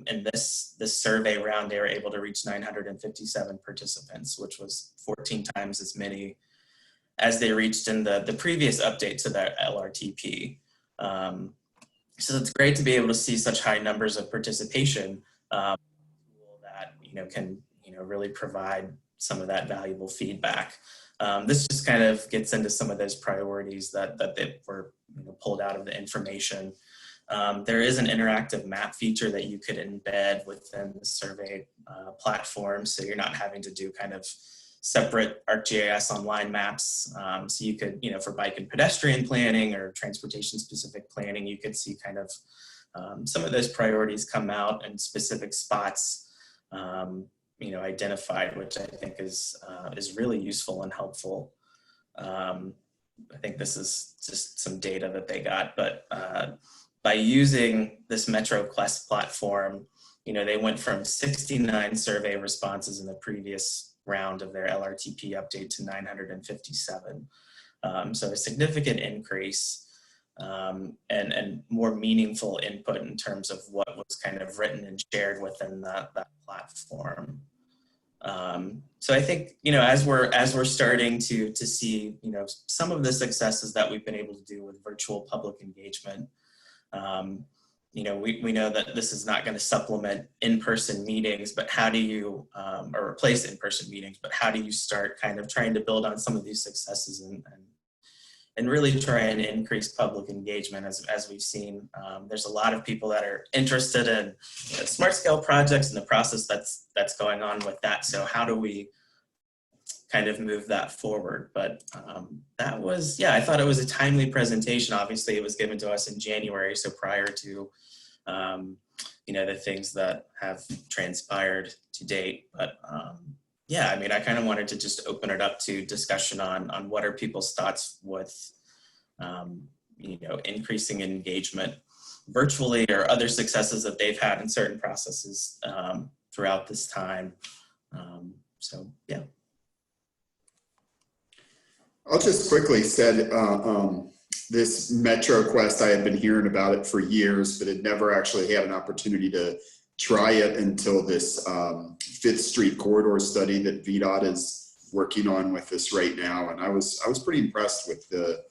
In this survey round, they were able to reach 957 participants, which was 14 times as many as they reached in the previous update to their LRTP. So it's great to be able to see such high numbers of participation that can really provide some of that valuable feedback. This just kind of gets into some of those priorities that they were pulled out of the information. There is an interactive map feature that you could embed within the survey platform, so you're not having to do kind of separate ArcGIS online maps. So you could, for bike and pedestrian planning or transportation specific planning, you could see kind of some of those priorities come out in specific spots, identified, which I think is really useful and helpful. I think this is just some data that they got, but by using this MetroQuest platform, they went from 69 survey responses in the previous round of their LRTP update to 957. So a significant increase and more meaningful input in terms of what was kind of written and shared within that platform. So I think, you know, as we're starting to see, you know, some of the successes that we've been able to do with virtual public engagement, you know, we know that this is not going to supplement in-person meetings, but how do you, or replace in-person meetings, but how do you start kind of trying to build on some of these successes and really try and increase public engagement as we've seen. There's a lot of people that are interested in, you know, smart scale projects and the process that's going on with that. So how do we kind of move that forward? But that was, yeah, I thought it was a timely presentation. Obviously it was given to us in January, so prior to, you know, the things that have transpired to date. But yeah, I mean, I kind of wanted to just open it up to discussion on what are people's thoughts with, you know, increasing engagement virtually or other successes that they've had in certain processes throughout this time. So, yeah. I'll just quickly said, this MetroQuest, I had been hearing about it for years, but had never actually had an opportunity to try it until this 5th Street corridor study that VDOT is working on with us right now. And I was pretty impressed with the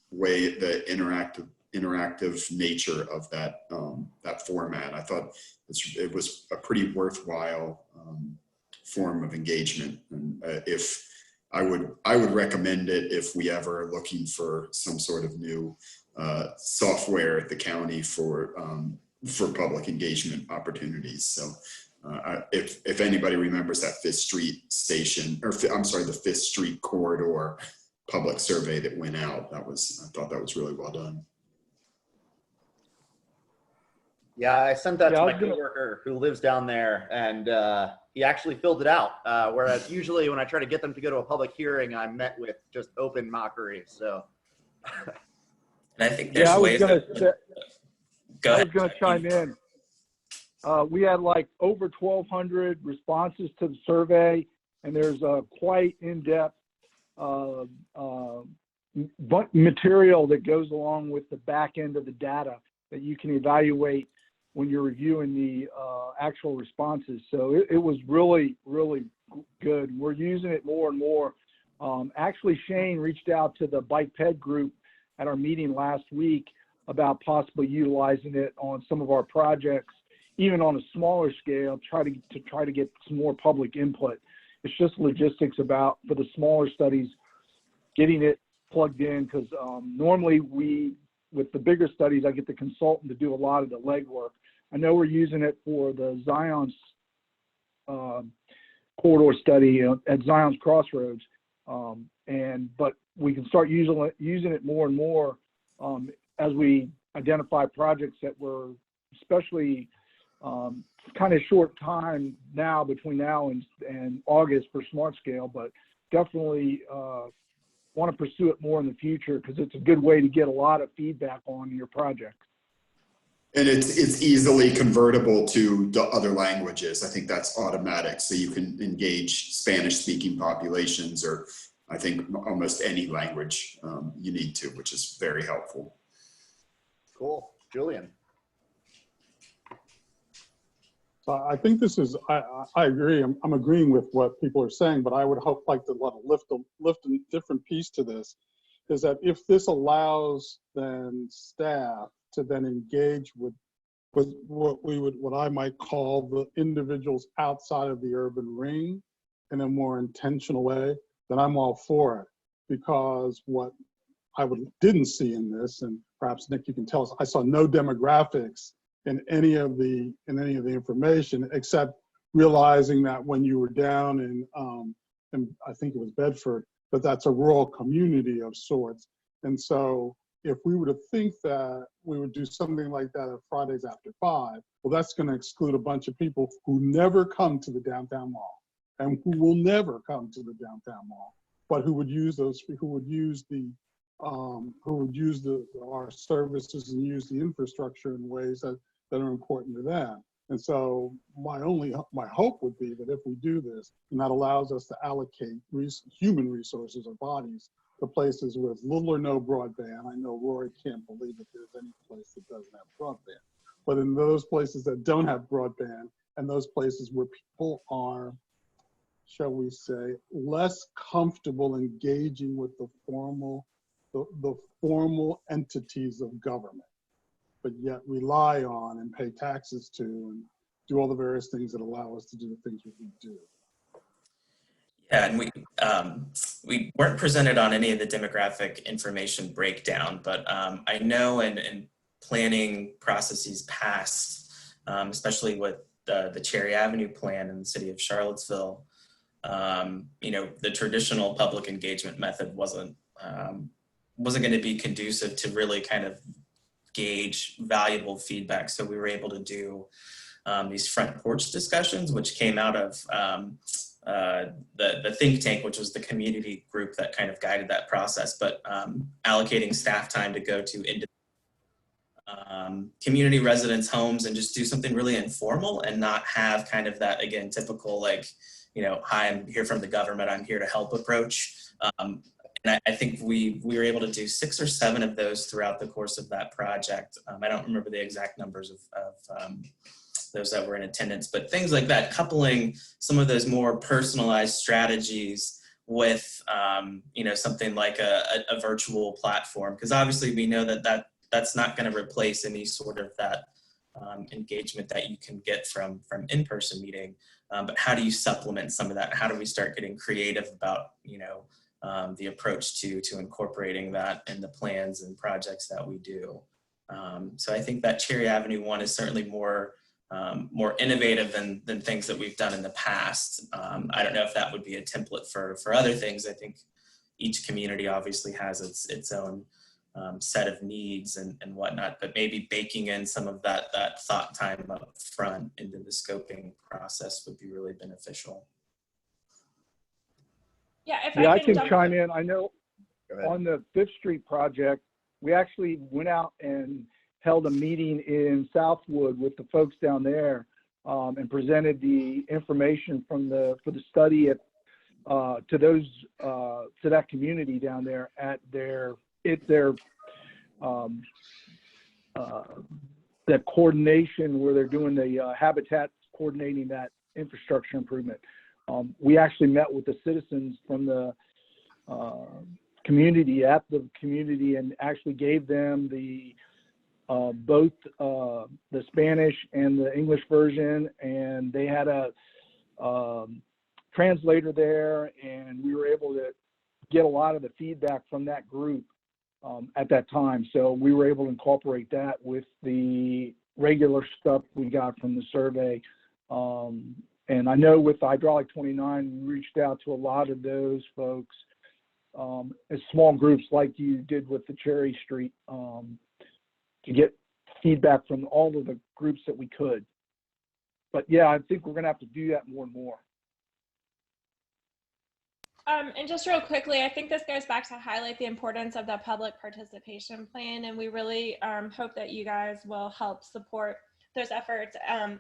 way the interactive nature of that that format. I thought it was a pretty worthwhile form of engagement. And if I would recommend it if we ever are looking for some sort of new software at the county for public engagement opportunities. So if anybody remembers that 5th Street station, or I'm sorry, the 5th Street corridor public survey that went out, I thought that was really well done. Yeah, I sent that to my coworker who lives down there, and he actually filled it out. Whereas usually when I try to get them to go to a public hearing, I'm met with just open mockery. So, and I think there's ways that. Go ahead. I was going to chime in. We had like over 1,200 responses to the survey, and there's a quite in-depth material that goes along with the back end of the data that you can evaluate when you're reviewing the actual responses. So it was really, really good. We're using it more and more. Actually, Shane reached out to the Bike Ped group at our meeting last week about possibly utilizing it on some of our projects, even on a smaller scale, to try to get some more public input. It's just logistics for the smaller studies, getting it plugged in, because normally with the bigger studies, I get the consultant to do a lot of the legwork. I know we're using it for the Zion's corridor study at Zion's Crossroads, but we can start using it more and more as we identify projects that were especially kind of short time now between now and August for smart scale, but definitely want to pursue it more in the future because it's a good way to get a lot of feedback on your project. And it's easily convertible to other languages. I think that's automatic. So you can engage Spanish speaking populations, or I think almost any language you need to, which is very helpful. Cool. Julian. So I think this is, I agree. I'm agreeing with what people are saying, but I would like to lift a different piece to this, is that if this allows then staff to then engage with what I might call the individuals outside of the urban ring in a more intentional way, then I'm all for it. Because what I didn't see in this, and perhaps Nick, you can tell us, I saw no demographics in any of the information, except realizing that when you were down in I think it was Bedford, that's a rural community of sorts. And so if we were to think that we would do something like that on Fridays after 5, well, that's going to exclude a bunch of people who never come to the downtown mall and who will never come to the downtown mall, but who would use our services and use the infrastructure in ways that are important to them. And so my hope would be that if we do this, and that allows us to allocate human resources or bodies to places with little or no broadband. I know Rory can't believe that there's any place that doesn't have broadband, but in those places that don't have broadband and those places where people are shall we say, less comfortable engaging with the formal entities of government, but yet rely on and pay taxes to and do all the various things that allow us to do the things that we do. Yeah, and we weren't presented on any of the demographic information breakdown, but I know in planning processes past, especially with the Cherry Avenue plan in the city of Charlottesville, the traditional public engagement method wasn't going to be conducive to really kind of gauge valuable feedback. So we were able to do these front porch discussions, which came out of the think tank, which was the community group that kind of guided that process, but allocating staff time to go to community residents' homes and just do something really informal and not have kind of that, again, typical like, hi, I'm here from the government, I'm here to help approach. And I think we were able to do 6 or 7 of those throughout the course of that project. I don't remember the exact numbers of those that were in attendance, but things like that, coupling some of those more personalized strategies with, something like a virtual platform, because obviously we know that's not going to replace any sort of that engagement that you can get from in-person meeting. But how do you supplement some of that? How do we start getting creative about, the approach to incorporating that in the plans and projects that we do? So I think that Cherry Avenue one is certainly more innovative than things that we've done in the past. I don't know if that would be a template for other things. I think each community obviously has its own set of needs and whatnot, but maybe baking in some of that thought time up front into the scoping process would be really beneficial. Yeah, I can chime in. I know on the 5th Street project, we actually went out and held a meeting in Southwood with the folks down there and presented the information for the study to that community down there at their coordination where they're doing the habitat, coordinating that infrastructure improvement. We actually met with the citizens from the community and actually gave them both the Spanish and the English version, and they had a translator there, and we were able to get a lot of the feedback from that group at that time. So we were able to incorporate that with the regular stuff we got from the survey. And I know with Hydraulic 29, we reached out to a lot of those folks as small groups like you did with the Cherry Street to get feedback from all of the groups that we could. But yeah, I think we're going to have to do that more and more. And just real quickly, I think this goes back to highlight the importance of the public participation plan, and we really hope that you guys will help support those efforts,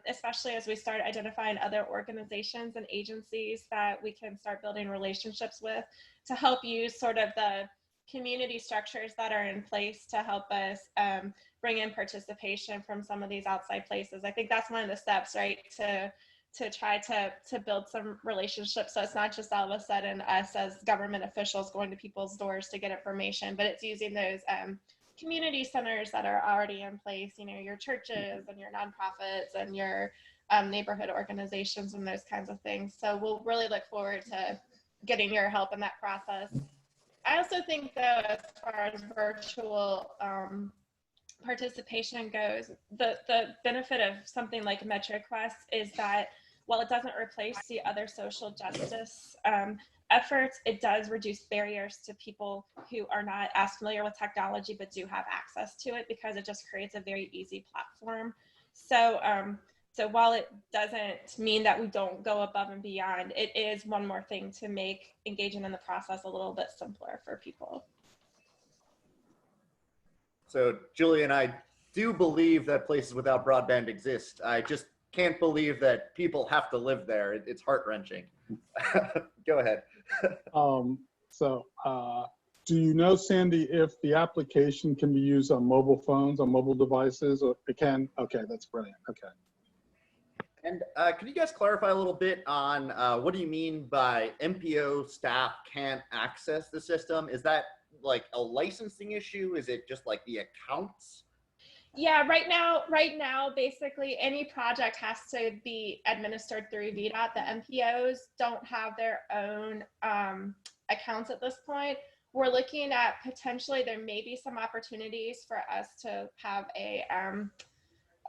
especially as we start identifying other organizations and agencies that we can start building relationships with to help use sort of the community structures that are in place to help us bring in participation from some of these outside places. I think that's one of the steps, right, to try to build some relationships. So it's not just all of a sudden us as government officials going to people's doors to get information, but it's using those community centers that are already in place, your churches and your nonprofits and your neighborhood organizations and those kinds of things. So we'll really look forward to getting your help in that process. I also think, though, as far as virtual participation goes, the benefit of something like MetroQuest is that while it doesn't replace the other social justice efforts, it does reduce barriers to people who are not as familiar with technology but do have access to it, because it just creates a very easy platform. So while it doesn't mean that we don't go above and beyond, it is one more thing to make engaging in the process a little bit simpler for people. So Julie and I do believe that places without broadband exist. I just can't believe that people have to live there. It's heart-wrenching. Go ahead. Do you know, Sandy, if the application can be used on mobile phones, on mobile devices, or it can? Okay, that's brilliant. Okay. And could you guys clarify a little bit on what do you mean by MPO staff can't access the system? Is that like a licensing issue? Is it just like the accounts? Yeah, right now, basically any project has to be administered through VDOT. The MPOs don't have their own accounts at this point. We're looking at potentially there may be some opportunities for us to have a,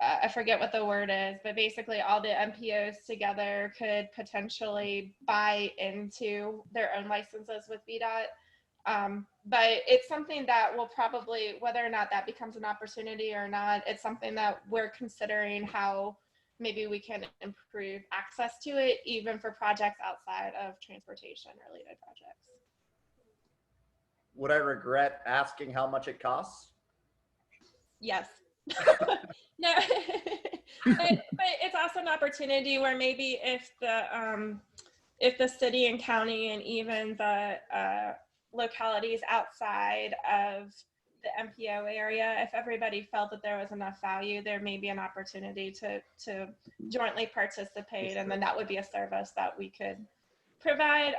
I forget what the word is, but basically all the MPOs together could potentially buy into their own licenses with VDOT. But it's something that will probably, whether or not that becomes an opportunity or not, it's something that we're considering how maybe we can improve access to it, even for projects outside of transportation related projects. Would I regret asking how much it costs? Yes. No, but it's also an opportunity where maybe if the city and county and even the localities outside of the MPO area, if everybody felt that there was enough value, there may be an opportunity to jointly participate, and then that would be a service that we could provide.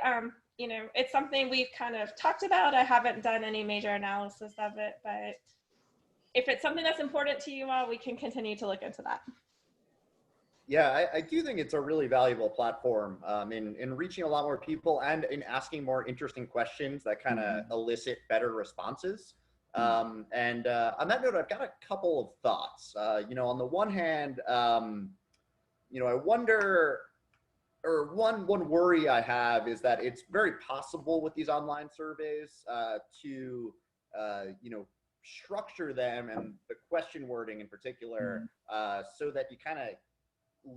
You know, it's something we've kind of talked about. I haven't done any major analysis of it, but if it's something that's important to you all, we can continue to look into that. Yeah, I do think it's a really valuable platform in reaching a lot more people and in asking more interesting questions that kind of elicit better responses. And on that note, I've got a couple of thoughts. You know, on the one hand, you know, I wonder, or one worry I have is that it's very possible with these online surveys to, you know, structure them and the question wording in particular so that you kind of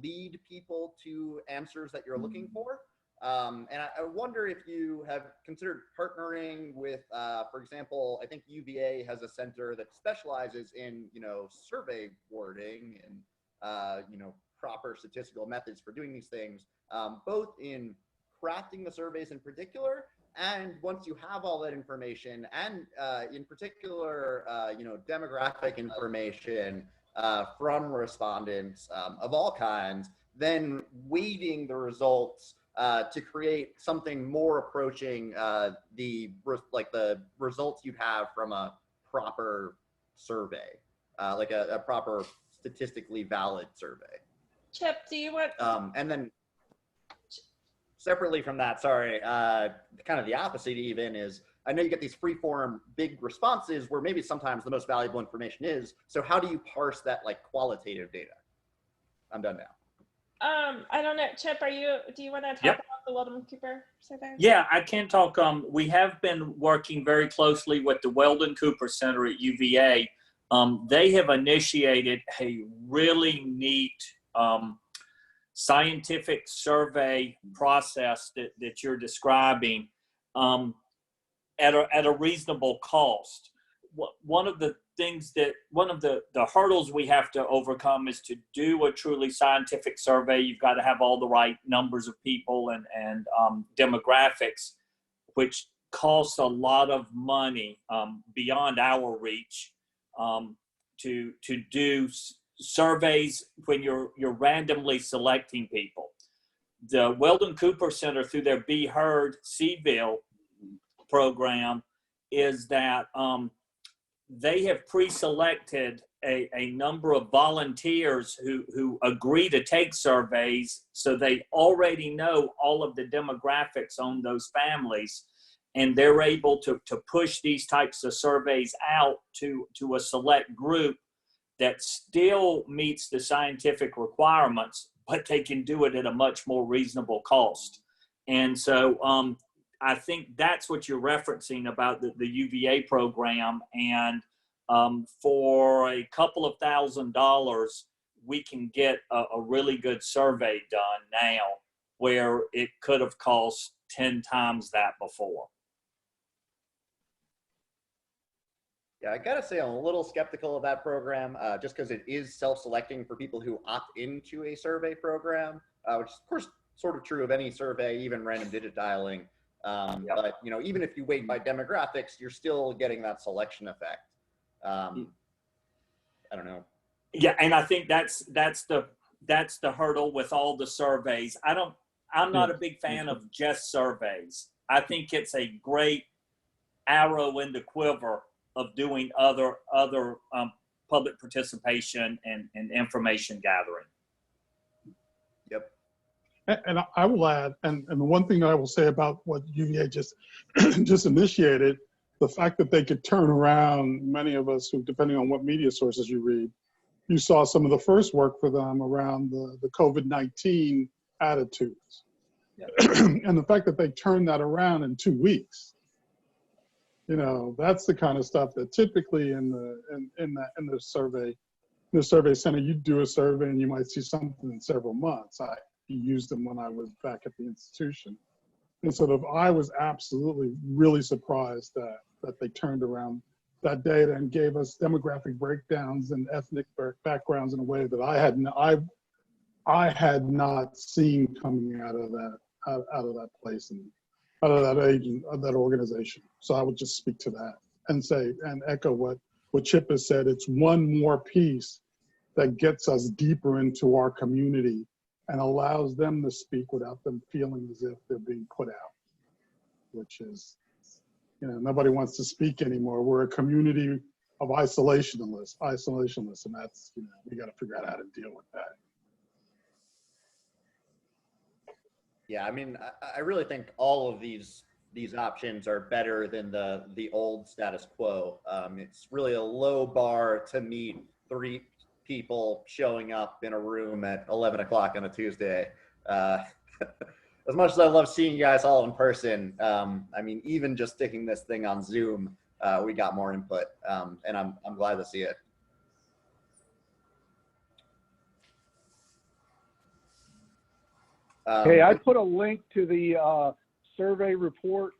lead people to answers that you're looking for. And I wonder if you have considered partnering with, for example, I think UVA has a center that specializes in, you know, survey wording and, you know, proper statistical methods for doing these things, both in crafting the surveys in particular, and once you have all that information, and in particular, you know, demographic information from respondents of all kinds, then weighting the results to create something more approaching the results you'd have from a proper survey, like a proper statistically valid survey. Chip, do you want? And then separately from that, sorry, kind of the opposite even is, I know you get these free-form big responses where maybe sometimes the most valuable information is. So how do you parse that like qualitative data? I'm done now. I don't know, Chip, do you want to talk about the Weldon Cooper survey? Yeah, I can talk. We have been working very closely with the Weldon Cooper Center at UVA. They have initiated a really neat scientific survey process that you're describing at a reasonable cost. One of the things one of the hurdles we have to overcome is to do a truly scientific survey. You've got to have all the right numbers of people and demographics, which costs a lot of money beyond our reach to do surveys when you're randomly selecting people. The Weldon Cooper Center, through their Be Heard Seaville program, is that they have pre-selected a number of volunteers who agree to take surveys, so they already know all of the demographics on those families, and they're able to push these types of surveys out to a select group that still meets the scientific requirements, but they can do it at a much more reasonable cost. And so I think that's what you're referencing about the UVA program. And for a couple of $1,000s, we can get a really good survey done now, where it could have cost 10 times that before. Yeah, I gotta say I'm a little skeptical of that program, just because it is self-selecting for people who opt into a survey program, which is of course sort of true of any survey, even random digit dialing. But you know, even if you weight by demographics, you're still getting that selection effect. I don't know. Yeah, and I think that's the that's the hurdle with all the surveys. I'm not a big fan of just surveys. I think it's a great arrow in the quiver of doing other public participation and information gathering. Yep. And I will add, and one thing that I will say about what UVA just just initiated, the fact that they could turn around, many of us who, depending on what media sources you read, you saw some of the first work for them around the COVID-19 attitudes. Yep. And the fact that they turned that around in 2 weeks, you know, that's the kind of stuff that typically in the survey center, you do a survey and you might see something in several months. I used them when I was back at the institution. And sort of, I was absolutely really surprised that they turned around that data and gave us demographic breakdowns and ethnic backgrounds in a way that I had not seen coming out of that place and out of that agent, of that organization. So I would just speak to that and say, and echo what Chip has said. It's one more piece that gets us deeper into our community and allows them to speak without them feeling as if they're being put out, which is, you know, nobody wants to speak anymore. We're a community of isolationists, and that's, you know, we got to figure out how to deal with that. Yeah, I mean, I really think all of these options are better than the old status quo. It's really a low bar to meet 3 people showing up in a room at 11 o'clock on a Tuesday. As much as I love seeing you guys all in person, I mean, even just sticking this thing on Zoom, we got more input, and I'm glad to see it. Hey, I put a link to the survey report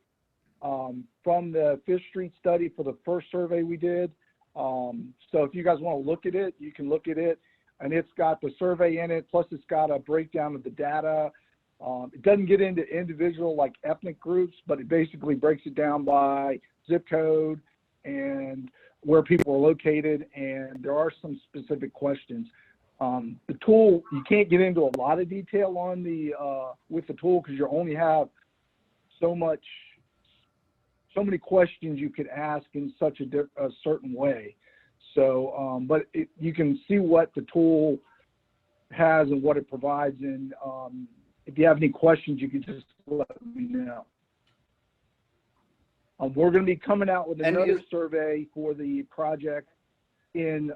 from the Fifth Street study for the first survey we did. So if you guys want to look at it, you can look at it, and it's got the survey in it, plus it's got a breakdown of the data. It doesn't get into individual like ethnic groups, but it basically breaks it down by zip code and where people are located, and there are some specific questions. The tool, you can't get into a lot of detail on the with the tool because you only have so many questions you could ask in such a certain way. So, but you can see what the tool has and what it provides, and if you have any questions, you can just let me know. We're going to be coming out with another survey for the project in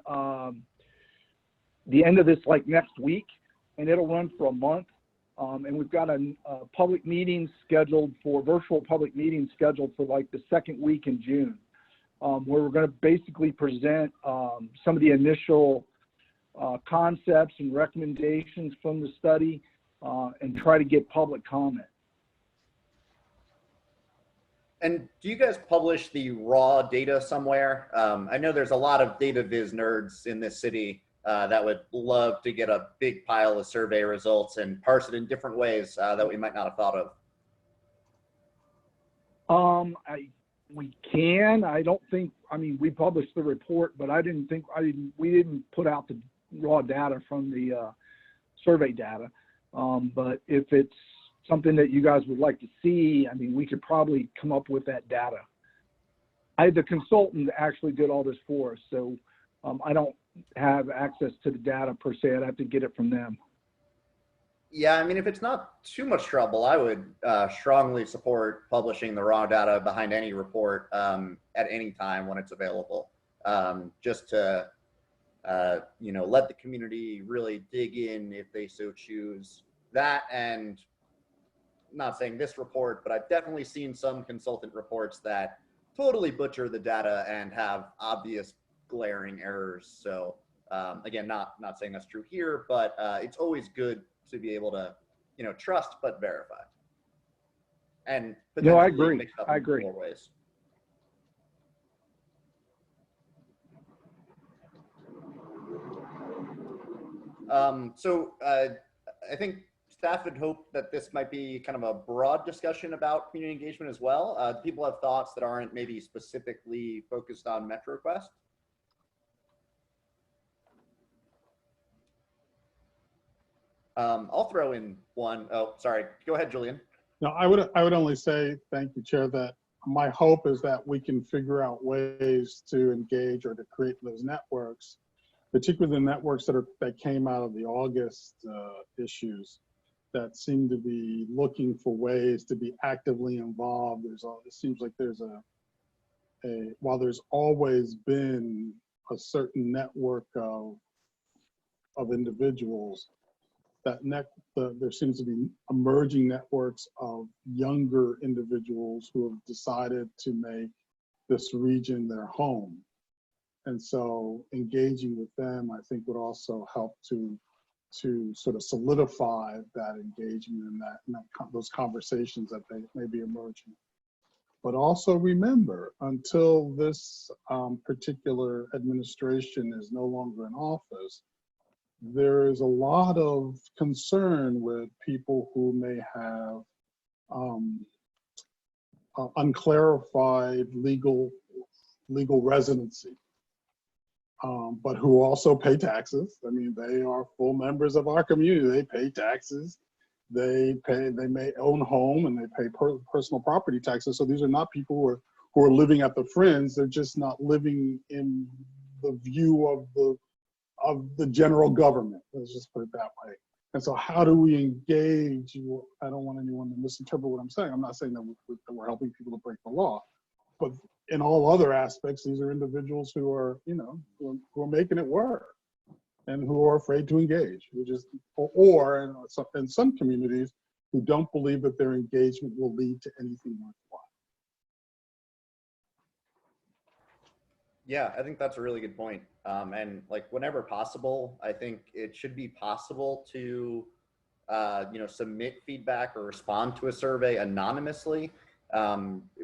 the end of this, like next week, and it'll run for a month. And we've got a public meeting scheduled for virtual public meeting scheduled for like the second week in June, where we're going to basically present some of the initial concepts and recommendations from the study and try to get public comment. And do you guys publish the raw data somewhere? I know there's a lot of data viz nerds in this city that would love to get a big pile of survey results and parse it in different ways that we might not have thought of. We can. I don't think. I mean, we published the report, but we didn't put out the raw data from the survey data. But if it's something that you guys would like to see, I mean, we could probably come up with that data. The consultant actually did all this for us, so I don't have access to the data per se. I'd have to get it from them. Yeah, I mean, if it's not too much trouble, I would strongly support publishing the raw data behind any report at any time when it's available, just to you know, let the community really dig in if they so choose. That, and not saying this report, but I've definitely seen some consultant reports that totally butcher the data and have obvious glaring errors. So again, not saying that's true here, but it's always good to be able to, you know, trust but verify. And no, I agree. I agree. More ways. So I think staff would hope that this might be kind of a broad discussion about community engagement as well. Do people have thoughts that aren't maybe specifically focused on MetroQuest? I'll throw in one. Oh, sorry. Go ahead, Julian. No, I would only say, thank you, Chair, that my hope is that we can figure out ways to engage or to create those networks, particularly the networks that came out of the August issues that seem to be looking for ways to be actively involved. It seems like there's while there's always been a certain network of individuals, there seems to be emerging networks of younger individuals who have decided to make this region their home. And so engaging with them, I think, would also help to sort of solidify that engagement and those conversations that may be emerging. But also remember, until this particular administration is no longer in office, there is a lot of concern with people who may have unclarified legal residency, but who also pay taxes. I mean, they are full members of our community. They pay taxes. They may own home and they pay personal property taxes. So these are not people who are living at the fringe. They're just not living in the view of the general government. Let's just put it that way. And so how do we engage? I don't want anyone to misinterpret what I'm saying. I'm not saying that we're helping people to break the law, but in all other aspects, these are individuals who are, who are making it work and who are afraid to engage, or in some communities who don't believe that their engagement will lead to anything worthwhile. Yeah, I think that's a really good point. And like whenever possible, I think it should be possible to, submit feedback or respond to a survey anonymously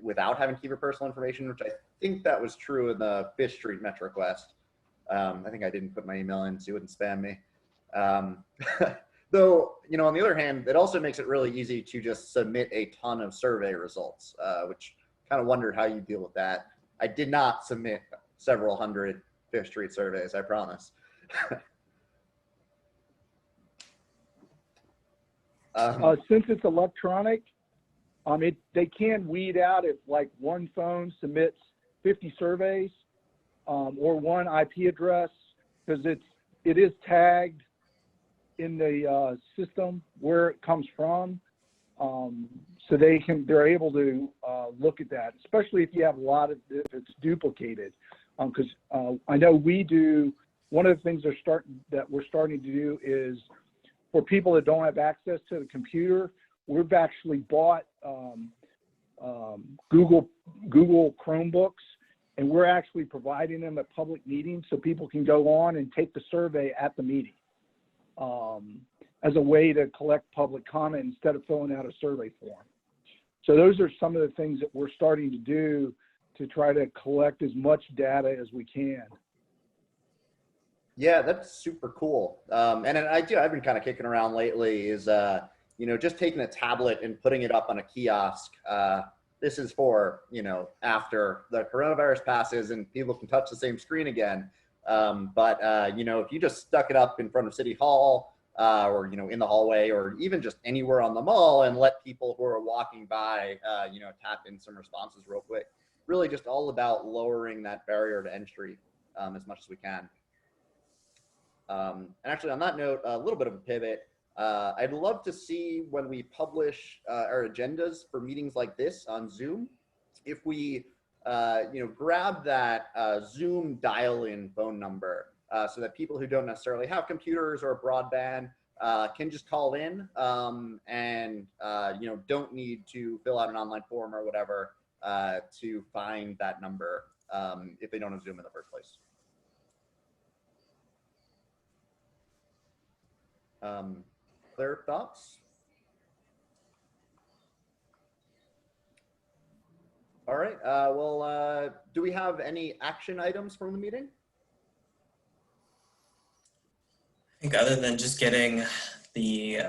without having to keep your personal information, which I think that was true in the Fish Street MetroQuest. I think I didn't put my email in so you wouldn't spam me. Though, on the other hand, it also makes it really easy to just submit a ton of survey results, which kind of wondered how you deal with that. I did not submit several hundred Fish Street surveys, I promise. Since it's electronic, they can weed out if like one phone submits 50 surveys or one IP address, because it is tagged in the system where it comes from. So they're able to look at that, especially if you have if it's duplicated. Because I know we do, one of the things that we're starting to do is for people that don't have access to the computer, we've actually bought Google Chromebooks, and we're actually providing them at public meetings so people can go on and take the survey at the meeting as a way to collect public comment instead of filling out a survey form. So those are some of the things that we're starting to do to try to collect as much data as we can. Yeah, that's super cool. And I've been kind of kicking around lately is, just taking a tablet and putting it up on a kiosk. This is for, after the coronavirus passes and people can touch the same screen again. If you just stuck it up in front of City Hall or, in the hallway or even just anywhere on the mall and let people who are walking by, tap in some responses real quick. Really just all about lowering that barrier to entry as much as we can. And actually on that note, a little bit of a pivot. I'd love to see when we publish our agendas for meetings like this on Zoom, if we, grab that Zoom dial-in phone number so that people who don't necessarily have computers or broadband can just call in and, don't need to fill out an online form or whatever to find that number if they don't have Zoom in the first place. Claire, thoughts? All right. Do we have any action items from the meeting? I think other than just getting the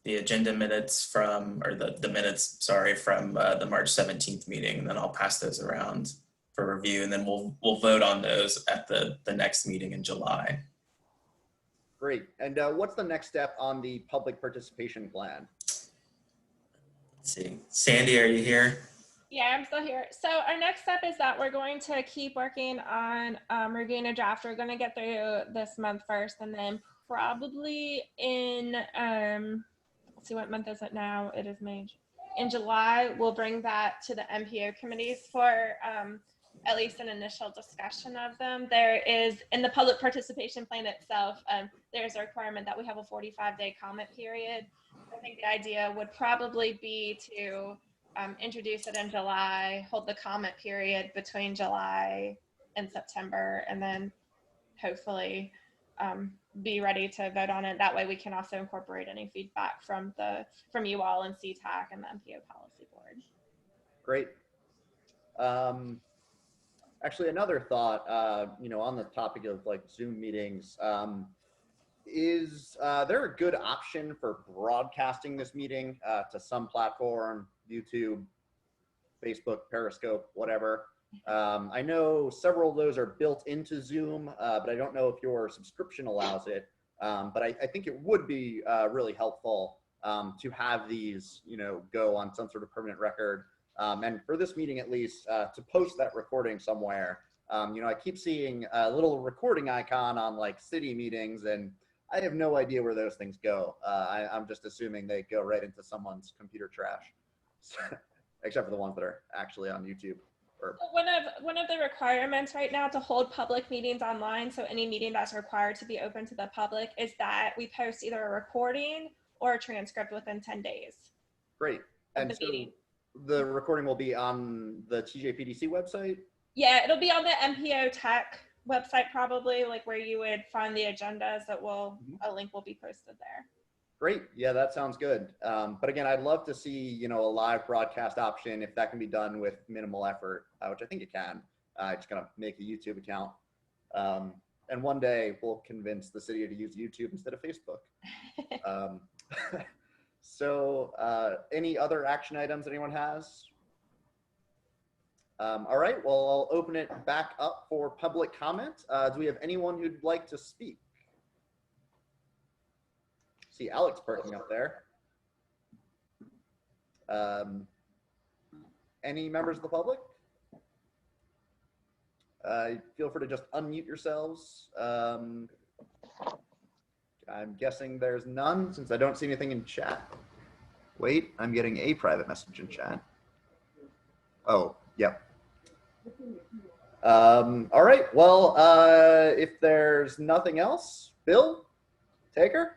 agenda minutes from the minutes from the March 17th meeting, and then I'll pass those around for review, and then we'll vote on those at the next meeting in July. Great. And what's the next step on the public participation plan? Let's see. Sandy, are you here? Yeah, I'm still here. So our next step is that we're going to keep working on reviewing a draft. We're going to get through this month first, and then probably in, let's see, what month is it now? It is May. In July, we'll bring that to the MPO committees for at least an initial discussion of them. There is, in the public participation plan itself, there's a requirement that we have a 45-day comment period. I think the idea would probably be to introduce it in July, hold the comment period between July and September, and then hopefully be ready to vote on it. That way we can also incorporate any feedback from you all and CTAC and the MPO Policy Board. Great. Actually, another thought, on the topic of like Zoom meetings, is there a good option for broadcasting this meeting to some platform, YouTube, Facebook, Periscope, whatever? I know several of those are built into Zoom, but I don't know if your subscription allows it. But I think it would be really helpful to have these, go on some sort of permanent record. And for this meeting, at least, to post that recording somewhere. I keep seeing a little recording icon on like city meetings, and I have no idea where those things go. I'm just assuming they go right into someone's computer trash, except for the ones that are actually on YouTube. One of the requirements right now to hold public meetings online, so any meeting that's required to be open to the public, is that we post either a recording or a transcript within 10 days. Great. And so the recording will be on the TJPDC website? Yeah, it'll be on the MPO Tech website, probably, like where you would find the agendas. That will a link will be posted there. Great. Yeah, that sounds good. But again, I'd love to see, a live broadcast option if that can be done with minimal effort, which I think it can. Just gonna make a YouTube account. And one day we'll convince the city to use YouTube instead of Facebook. So any other action items anyone has? All right, well, I'll open it back up for public comment. Do we have anyone who'd like to speak? See Alex perking up there. Any members of the public? Feel free to just unmute yourselves. I'm guessing there's none since I don't see anything in chat. Wait, I'm getting a private message in chat. Oh, yep. All right, well, if there's nothing else, Bill, Taker?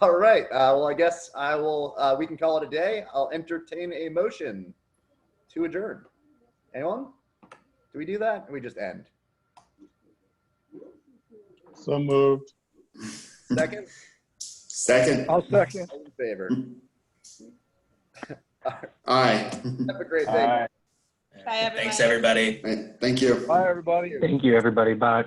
All right, well, I guess I will, we can call it a day. I'll entertain a motion to adjourn. Anyone? Do we do that? Or we just end? So moved. Second? Second. I'll second. All in favor? Aye. Have a great day. All right. Bye, everybody. Thanks, everybody. Thank you. Bye, everybody. Thank you, everybody. Bye.